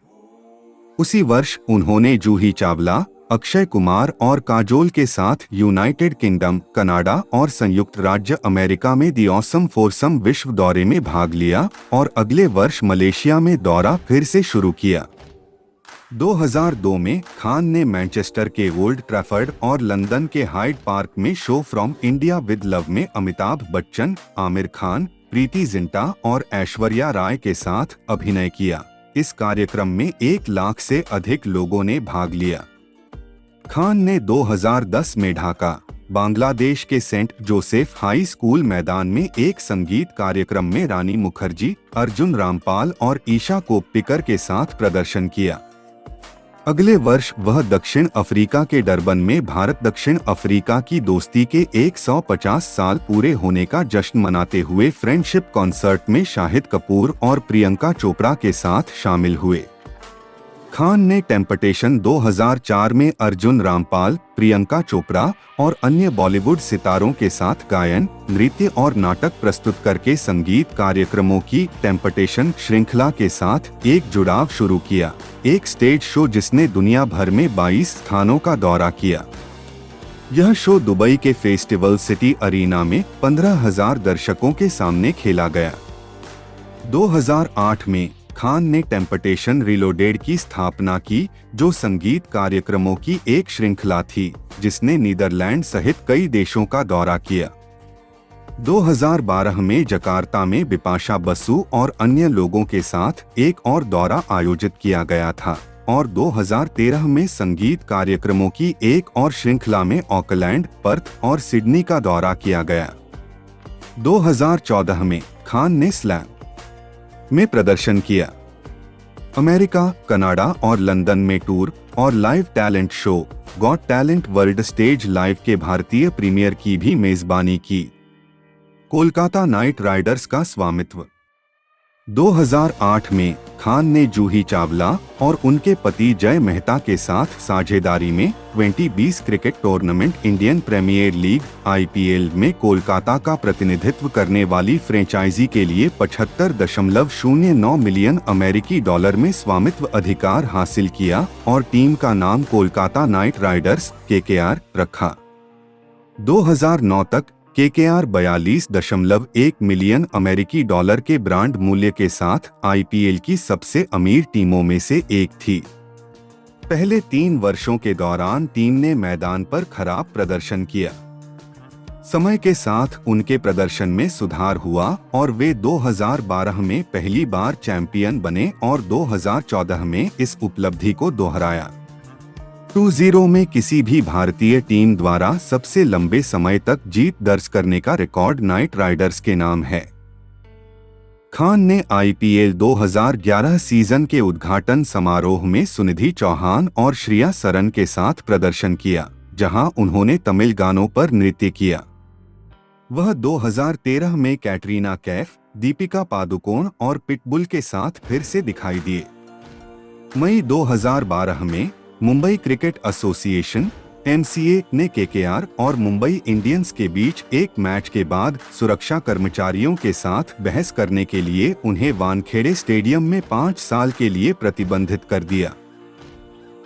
उसी वर्ष उन्होंने जूही चावला, अक्षय कुमार और काजोल के साथ यूनाइटेड किंगडम, कनाडा और संयुक्त राज्य अमेरिका में दी ऑसम फोरसम विश्व दौरे में भाग लिया और अगले वर्ष मलेशिया में दौरा फिर से शुरू किया। 2002 में खान ने मैनचेस्टर के ओल्ड ट्रैफर्ड और लंदन के हाइड पार्क में show from India with love में अमिताभ बच्चन, आमिर खान, प्रीति जिंटा और ऐश्वर्या राय के साथ अभिनय किया। इस कार्यक्रम में 1 लाख से अधिक लोगों ने भाग लिया। खान ने 2010 में ढाका, बांग्लादेश के सेंट जोसेफ हाई स्कूल मैदान में एक संगीत कार्यक्रम में रानी मुखर्जी, अर्जुन रामपाल और ईशा कोप्पिकर के साथ प्रदर्शन किया। अगले वर्ष वह दक्षिण अफ्रीका के डरबन में भारत दक्षिण अफ्रीका की दोस्ती के 150 साल पूरे होने का जश्न मनाते हुए फ्रेंडशिप कॉन्सर्ट में शाहिद कपूर और प्रियंका चोपड़ा के साथ शामिल हुए। खान ने टेम्पटेशन 2004 में अर्जुन रामपाल, प्रियंका चोपड़ा और अन्य बॉलीवुड सितारों के साथ गायन, नृत्य और नाटक प्रस्तुत करके संगीत कार्यक्रमों की टेम्पटेशन श्रृंखला के साथ एक जुड़ाव शुरू किया, एक स्टेज शो जिसने दुनिया भर में 22 स्थानों का दौरा किया। यह शो दुबई के फेस्टिवल सिटी अरीना में 15,000 दर्शकों के सामने खेला गया। 2008 में खान ने टेम्पटेशन रिलोडेड की स्थापना की, जो संगीत कार्यक्रमों की एक श्रृंखला थी जिसने नीदरलैंड सहित कई देशों का दौरा किया। 2012 में जकार्ता में बिपाशा बसु और अन्य लोगों के साथ एक और दौरा आयोजित किया गया था, और 2013 में संगीत कार्यक्रमों की एक और श्रृंखला में ऑकलैंड, पर्थ और सिडनी का दौरा किया गया। 2014 में खान ने स्लैम में प्रदर्शन किया। अमेरिका, कनाडा और लंदन में टूर और live talent show got talent world stage live के भारतीय प्रीमियर की भी मेजबानी की। कोलकाता नाइट राइडर्स का स्वामित्व। 2008 में खान ने जूही चावला और उनके पति जय मेहता के साथ साझेदारी में 2020 cricket tournament Indian Premier League (IPL) में कोलकाता का प्रतिनिधित्व करने वाली फ्रेंचाइजी के लिए 75.09 मिलियन अमेरिकी डॉलर में स्वामित्व अधिकार हासिल किया और टीम का नाम कोलकाता नाइट राइडर्स (KKR) रखा। 2009 तक KKR 42.1 मिलियन अमेरिकी डॉलर के ब्रांड मूल्य के साथ IPL की सबसे अमीर टीमों में से एक थी। पहले 3 वर्षों के दौरान टीम ने मैदान पर खराब प्रदर्शन किया। समय के साथ उनके प्रदर्शन में सुधार हुआ और वे 2012 में पहली बार चैंपियन बने और 2014 में इस उपलब्धि को दोहराया। 2-0 में किसी भी भारतीय टीम द्वारा सबसे लंबे समय तक जीत दर्ज करने का रिकॉर्ड नाइट राइडर्स के नाम है। खान ने IPL 2011 सीजन के उद्घाटन समारोह में सुनिधि चौहान और श्रेया सरन के साथ प्रदर्शन किया, जहां उन्होंने तमिल गानों पर नृत्य किया। वह 2013 में कैटरीना कैफ, दीपिका पादुकोण और पिटबुल के साथ फिर से दिखाई दिए। मई 2012 में मुंबई क्रिकेट एसोसिएशन (MCA) ने KKR और मुंबई इंडियंस के बीच एक मैच के बाद सुरक्षा कर्मचारियों के साथ बहस करने के लिए उन्हें वानखेड़े स्टेडियम में 5 साल के लिए प्रतिबंधित कर दिया।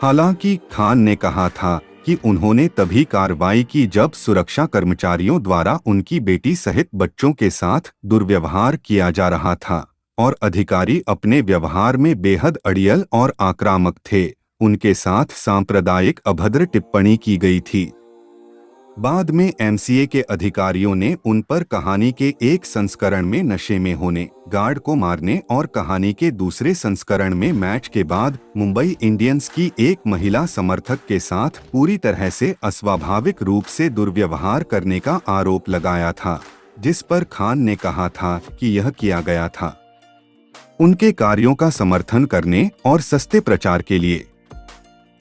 हालांकि खान ने कहा था कि उन्होंने तभी कार्रवाई की जब सुरक्षा कर्मचारियों द्वारा उनकी बेटी सहित बच्चों के साथ दुर्व्यवहार किया जा रहा था और अधिकारी अपने व्यवहार में बेहद अड़ियल और आक्रामक थे। उनके साथ सांप्रदायिक अभद्र टिप्पणी की गई थी। बाद में MCA के अधिकारियों ने उन पर कहानी के एक संस्करण में नशे में होने, गार्ड को मारने और कहानी के दूसरे संस्करण में मैच के बाद मुंबई इंडियंस की एक महिला समर्थक के साथ पूरी तरह से अस्वाभाविक रूप से दुर्व्यवहार करने का आरोप लगाया था, जिस पर खान ने कहा था कि यह किया गया था उनके कार्यों का समर्थन करने और सस्ते प्रचार के लिए।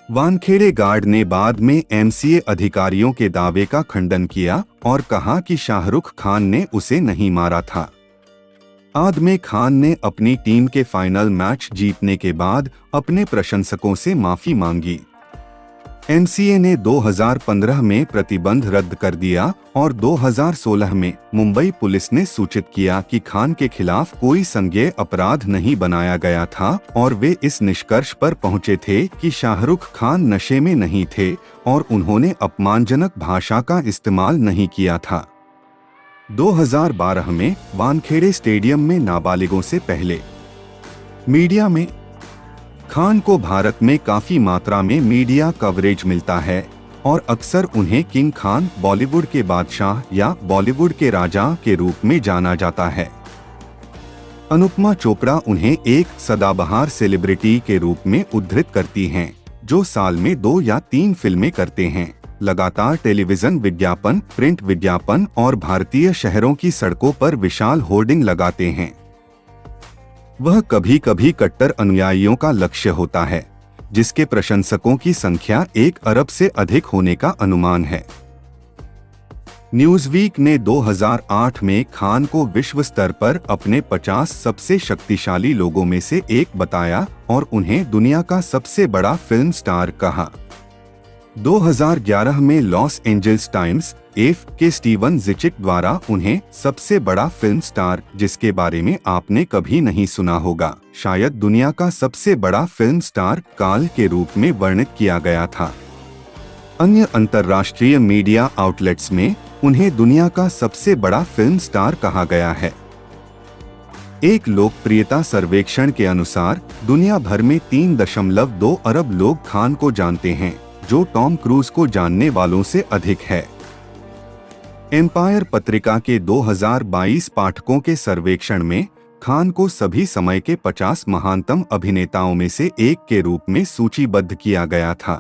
वानखेड़े गार्ड ने बाद में MCA अधिकारियों के दावे का खंडन किया और कहा कि शाहरुख खान ने उसे नहीं मारा था। बाद में खान ने अपनी टीम के फाइनल मैच जीतने के बाद अपने प्रशंसकों से माफी मांगी। MCA ने 2015 में प्रतिबंध रद्द कर दिया और 2016 में मुंबई पुलिस ने सूचित किया कि खान के खिलाफ कोई संज्ञेय अपराध नहीं बनाया गया था और वे इस निष्कर्ष पर पहुंचे थे कि शाहरुख खान नशे में नहीं थे और उन्होंने अपमानजनक भाषा का इस्तेमाल नहीं किया था। 2012 में वानखेड़े स्टेडियम में नाबालिगों से पहले मीडिया में खान को भारत में काफी मात्रा में मीडिया कवरेज मिलता है और अक्सर उन्हें किंग खान, बॉलीवुड के बादशाह या बॉलीवुड के राजा के रूप में जाना जाता है। अनुपमा चोपड़ा उन्हें एक सदाबहार सेलिब्रिटी के रूप में उद्धृत करती हैं, जो साल में 2 या 3 फिल्में करते हैं, लगातार टेलीविजन विज्ञापन, प्रिंट विज्ञापन और भारतीय शहरों की सड़कों पर विशाल होर्डिंग लगाते हैं। वह कभी कभी कट्टर अनुयायियों का लक्ष्य होता है, जिसके प्रशंसकों की संख्या 1 अरब से अधिक होने का अनुमान है। न्यूज़वीक ने 2008 में खान को विश्व स्तर पर अपने 50 सबसे शक्तिशाली लोगों में से एक बताया और उन्हें दुनिया का सबसे बड़ा फिल्म स्टार कहा। 2011 में लॉस एंजल्स टाइम्स (AF) के स्टीवन ज़िचिक द्वारा उन्हें सबसे बड़ा फिल्म स्टार, जिसके बारे में आपने कभी नहीं सुना होगा, शायद दुनिया का सबसे बड़ा फिल्म स्टार काल के रूप में वर्णित किया गया था। अन्य अंतर्राष्ट्रीय मीडिया आउटलेट्स में उन्हें दुनिया का सबसे बड़ा फिल्म स्टार कहा गया है। एक लोकप्रियता सर्वेक्षण के अनुसार दुनिया भर में 3.2 अरब लोग खान को जानते हैं, जो टॉम क्रूज को जानने वालों से अधिक है। एम्पायर पत्रिका के 2022 पाठकों के सर्वेक्षण में खान को सभी समय के 50 महानतम अभिनेताओं में से एक के रूप में सूचीबद्ध किया गया था।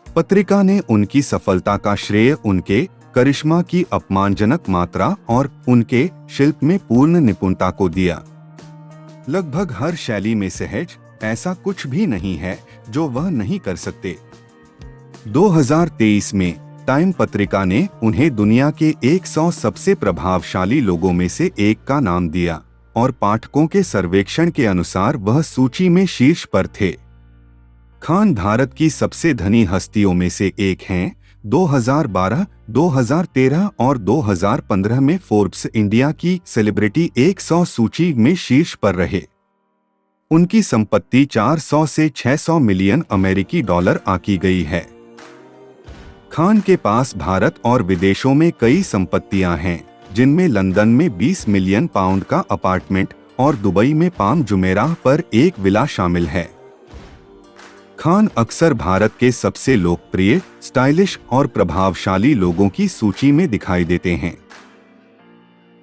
पत्रिका ने उनकी सफलता का श्रेय उनके करिश्मा की अपमानजनक मात्रा और उनके शिल्प में पूर्ण निपुणता को दिया। लगभग हर शैली में सहज, ऐसा कुछ भी नहीं है जो वह नहीं कर सकते। 2023 में टाइम पत्रिका ने उन्हें दुनिया के 100 सबसे प्रभावशाली लोगों में से एक का नाम दिया और पाठकों के सर्वेक्षण के अनुसार वह सूची में शीर्ष पर थे। खान भारत की सबसे धनी हस्तियों में से एक हैं। 2012, 2013 और 2015 में फोर्ब्स इंडिया की सेलिब्रिटी 100 सूची में शीर्ष पर रहे। उनकी संपत्ति 400 से 600 मिलियन अमेरिकी डॉलर आंकी गई है। खान के पास भारत और विदेशों में कई संपत्तियां हैं, जिनमें लंदन में 20 मिलियन पाउंड का अपार्टमेंट और दुबई में पाम जुमेराह पर एक विला शामिल है। खान अक्सर भारत के सबसे लोकप्रिय, स्टाइलिश और प्रभावशाली लोगों की सूची में दिखाई देते हैं।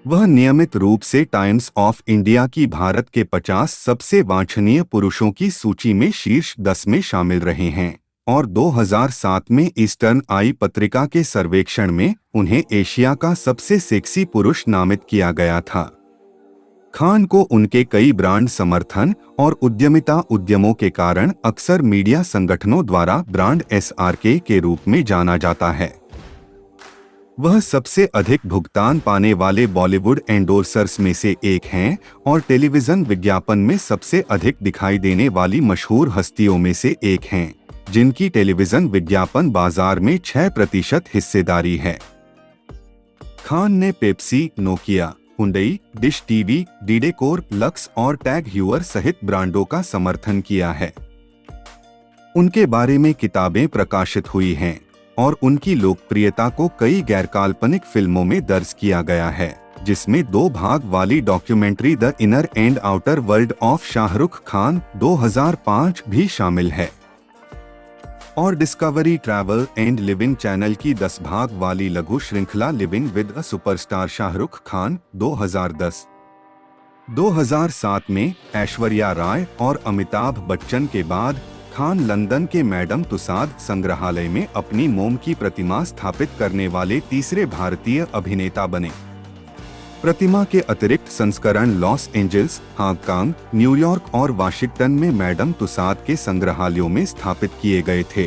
वह नियमित रूप से टाइम्स ऑफ इंडिया की भारत के 50 सबसे वांछनीय पुरुषों की सूची में शीर्ष 10 में शामिल रहे हैं और 2007 में ईस्टर्न आई पत्रिका के सर्वेक्षण में उन्हें एशिया का सबसे सेक्सी पुरुष नामित किया गया था। खान को उनके कई ब्रांड समर्थन और उद्यमिता उद्यमों के कारण अक्सर मीडिया संगठनों द्वारा ब्रांड SRK के रूप में जाना जाता है। वह सबसे अधिक भुगतान पाने वाले बॉलीवुड एंडोर्सर्स में से एक हैं और टेलीविजन विज्ञापन में सबसे अधिक दिखाई देने वाली मशहूर हस्तियों में से एक हैं, जिनकी टेलीविजन विज्ञापन बाजार में 6% हिस्सेदारी है। खान ने Pepsi, Nokia, Hyundai, Dish TV, D'Decor, Lux और टैग ह्यूअर सहित ब्रांडों का समर्थन किया है। उनके बारे में किताबें प्रकाशित हुई हैं और उनकी लोकप्रियता को कई गैरकाल्पनिक फिल्मों में दर्ज किया गया है, जिसमें 2 भाग वाली documentary the inner and outer world of Shahrukh Khan 2005 भी शामिल है और discovery travel and living channel की 10 भाग वाली लघु श्रृंखला living with a superstar Shahrukh Khan 2010। 2007 में ऐश्वर्या राय और अमिताभ बच्चन के बाद खान लंदन के मैडम तुसाद संग्रहालय में अपनी मोम की प्रतिमा स्थापित करने वाले तीसरे भारतीय अभिनेता बने। प्रतिमा के अतिरिक्त संस्करण लॉस एंजल्स, हांगकांग, न्यूयॉर्क और वाशिंगटन में मैडम तुसाद के संग्रहालयों में स्थापित किए गए थे।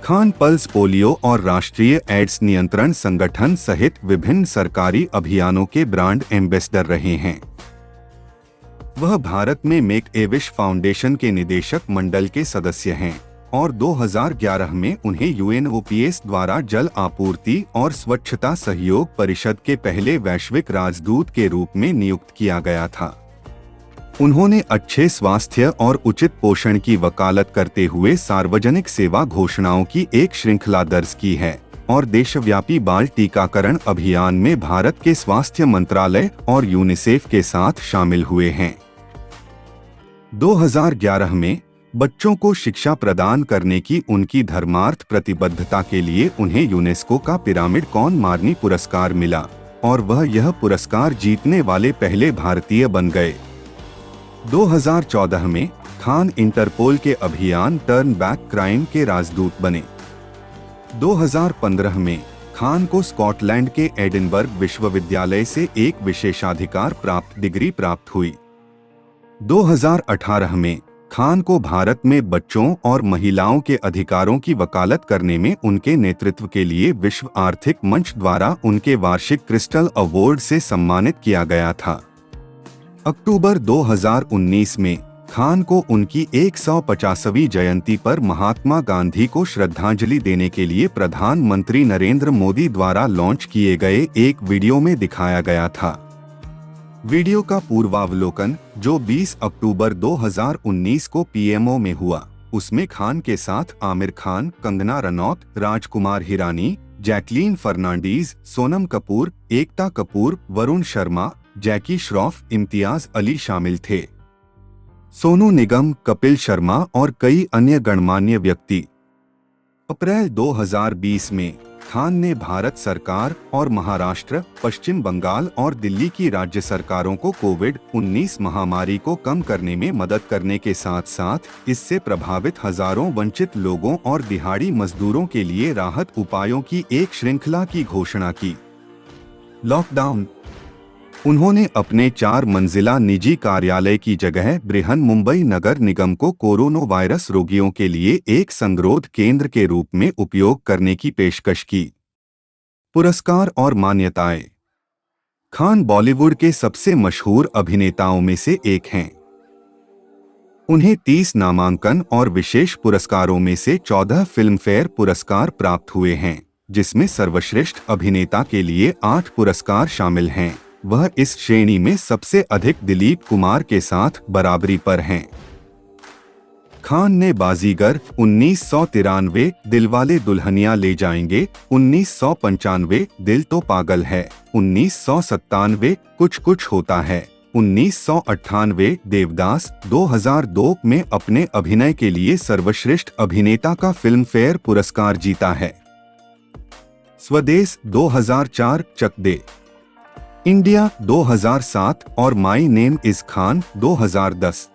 खान पल्स पोलियो और राष्ट्रीय एड्स नियंत्रण संगठन सहित विभिन्न सरकारी अभियानों के ब्रांड एम्बेसडर रहे हैं। वह भारत में मेक ए विश फाउंडेशन के निदेशक मंडल के सदस्य हैं और 2011 में उन्हें UNOPS द्वारा जल आपूर्ति और स्वच्छता सहयोग परिषद के पहले वैश्विक राजदूत के रूप में नियुक्त किया गया था। उन्होंने अच्छे स्वास्थ्य और उचित पोषण की वकालत करते हुए सार्वजनिक सेवा घोषणाओं की एक श्रृंखला दर्ज की है और देशव्यापी बाल टीकाकरण अभियान में भारत के स्वास्थ्य मंत्रालय और यूनिसेफ के साथ शामिल हुए हैं। 2011 में बच्चों को शिक्षा प्रदान करने की उनकी धर्मार्थ प्रतिबद्धता के लिए उन्हें यूनेस्को का पिरामिड कॉन मार्नी पुरस्कार मिला और वह यह पुरस्कार जीतने वाले पहले भारतीय बन गए। 2014 में खान इंटरपोल के अभियान टर्न बैक क्राइम के राजदूत बने। 2015 में खान को स्कॉटलैंड के एडिनबर्ग विश्वविद्यालय से एक विशेषाधिकार प्राप्त डिग्री प्राप्त हुई। 2018 में खान को भारत में बच्चों और महिलाओं के अधिकारों की वकालत करने में उनके नेतृत्व के लिए विश्व आर्थिक मंच द्वारा उनके वार्षिक क्रिस्टल अवार्ड से सम्मानित किया गया था। अक्टूबर 2019 में खान को उनकी 150वीं जयंती पर महात्मा गांधी को श्रद्धांजलि देने के लिए प्रधानमंत्री नरेंद्र मोदी द्वारा लॉन्च किए गए एक वीडियो में दिखाया गया था। वीडियो का पूर्वावलोकन, जो 20 अक्टूबर 2019 को PMO में हुआ, उसमें खान के साथ आमिर खान, कंगना रनौत, राजकुमार हिरानी, जैकलीन फर्नांडीज, सोनम कपूर, एकता कपूर, वरुण शर्मा, जैकी श्रॉफ, इम्तियाज अली शामिल थे। सोनू निगम, कपिल शर्मा और कई अन्य गणमान्य व्यक्ति। अप्रैल 2020 में खान ने भारत सरकार और महाराष्ट्र, पश्चिम बंगाल और दिल्ली की राज्य सरकारों को कोविड-19 महामारी को कम करने में मदद करने के साथ साथ इससे प्रभावित हजारों वंचित लोगों और दिहाड़ी मजदूरों के लिए राहत उपायों की एक श्रृंखला की घोषणा की। लॉकडाउन। उन्होंने अपने 4 मंजिला निजी कार्यालय की जगह बृहन्मुंबई नगर निगम को कोरोना वायरस रोगियों के लिए एक संगरोध केंद्र के रूप में उपयोग करने की पेशकश की। पुरस्कार और मान्यताएं। खान बॉलीवुड के सबसे मशहूर अभिनेताओं में से एक हैं। उन्हें 30 नामांकन और विशेष पुरस्कारों में से 14 फिल्मफेयर पुरस्कार प्राप्त हुए हैं, जिसमें सर्वश्रेष्ठ अभिनेता के लिए 8 पुरस्कार शामिल हैं। वह इस श्रेणी में सबसे अधिक दिलीप कुमार के साथ बराबरी पर हैं। खान ने बाजीगर 1993, दिलवाले दुल्हनिया ले जाएंगे 1995, दिल तो पागल है 1997, कुछ कुछ होता है 1998, देवदास 2002 में अपने अभिनय के लिए सर्वश्रेष्ठ अभिनेता का फिल्मफेयर पुरस्कार जीता है। स्वदेश 2004, चक दे इंडिया 2007 और माई नेम इज खान 2010।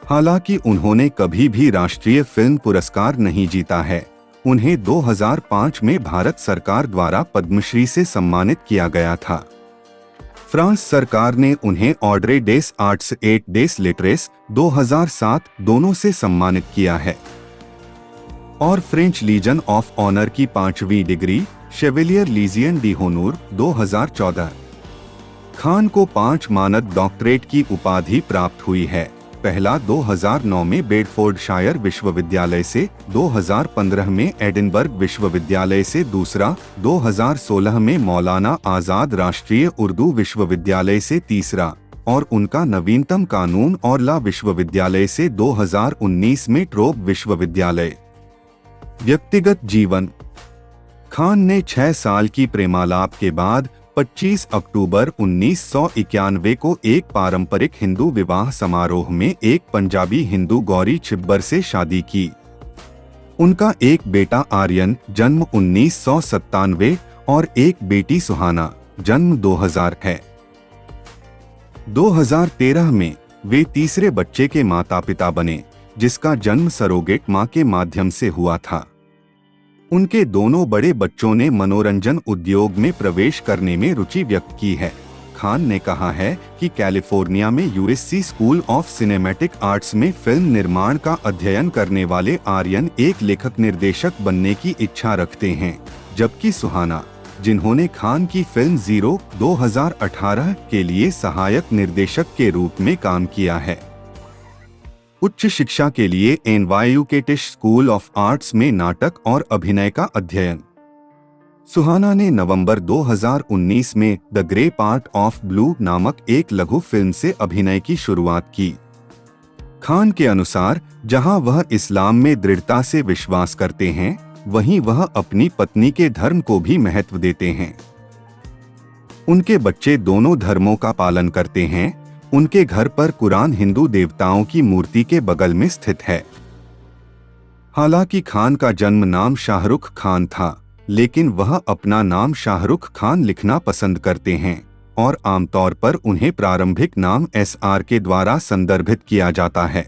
हालांकि उन्होंने कभी भी राष्ट्रीय फिल्म पुरस्कार नहीं जीता है। उन्हें 2005 में भारत सरकार द्वारा पद्मश्री से सम्मानित किया गया था। फ्रांस सरकार ने उन्हें ऑर्डरे डेस आर्ट्स एट डेस लिटरेस 2007 दोनों से सम्मानित किया है और फ्रेंच लीजन ऑफ ऑनर की 5वीं degree Chevalier Legion d' Honneur 2014। Khan को 5 मानद डॉक्टरेट की उपाधि प्राप्त हुई है। पहला 2009 में बेडफोर्डशायर विश्वविद्यालय से, 2015 में एडिनबर्ग विश्वविद्यालय से, दूसरा 2016 में मौलाना आजाद राष्ट्रीय उर्दू विश्वविद्यालय से, तीसरा और उनका नवीनतम कानून और लॉ विश्वविद्यालय से 2019 में ट्रोब विश्वविद्यालय। व्यक्तिगत जीवन। खान ने 6 साल की प्रेमालाप के बाद 25 अक्टूबर 1991 को एक पारंपरिक हिंदू विवाह समारोह में एक पंजाबी हिंदू गौरी छिब्बर से शादी की। उनका एक बेटा आर्यन जन्म 1997 और एक बेटी सुहाना जन्म 2000 है। 2013 में वे तीसरे बच्चे के माता पिता बने, जिसका जन्म सरोगेट मां के माध्यम से हुआ था। उनके दोनों बड़े बच्चों ने मनोरंजन उद्योग में प्रवेश करने में रुचि व्यक्त की है। खान ने कहा है कि कैलिफोर्निया में USC school of cinematic arts में फिल्म निर्माण का अध्ययन करने वाले आर्यन एक लेखक निर्देशक बनने की इच्छा रखते हैं, जबकि सुहाना, जिन्होंने खान की फिल्म जीरो 2018 के लिए सहायक निर्देशक के रूप में काम किया है। उच्च शिक्षा के लिए NYU के टिश स्कूल ऑफ आर्ट्स में नाटक और अभिनय का अध्ययन। सुहाना ने नवंबर 2019 में the grey part of blue नामक एक लघु फिल्म से अभिनय की शुरुआत की। खान के अनुसार जहां वह इस्लाम में दृढ़ता से विश्वास करते हैं, वहीं वह अपनी पत्नी के धर्म को भी महत्व देते हैं। उनके बच्चे दोनों धर्मों का पालन करते हैं। उनके घर पर कुरान हिंदू देवताओं की मूर्ति के बगल में स्थित है। हालांकि खान का जन्म नाम शाहरुख खान था, लेकिन वह अपना नाम शाहरुख खान लिखना पसंद करते हैं और आमतौर पर उन्हें प्रारंभिक नाम SR के द्वारा संदर्भित किया जाता है।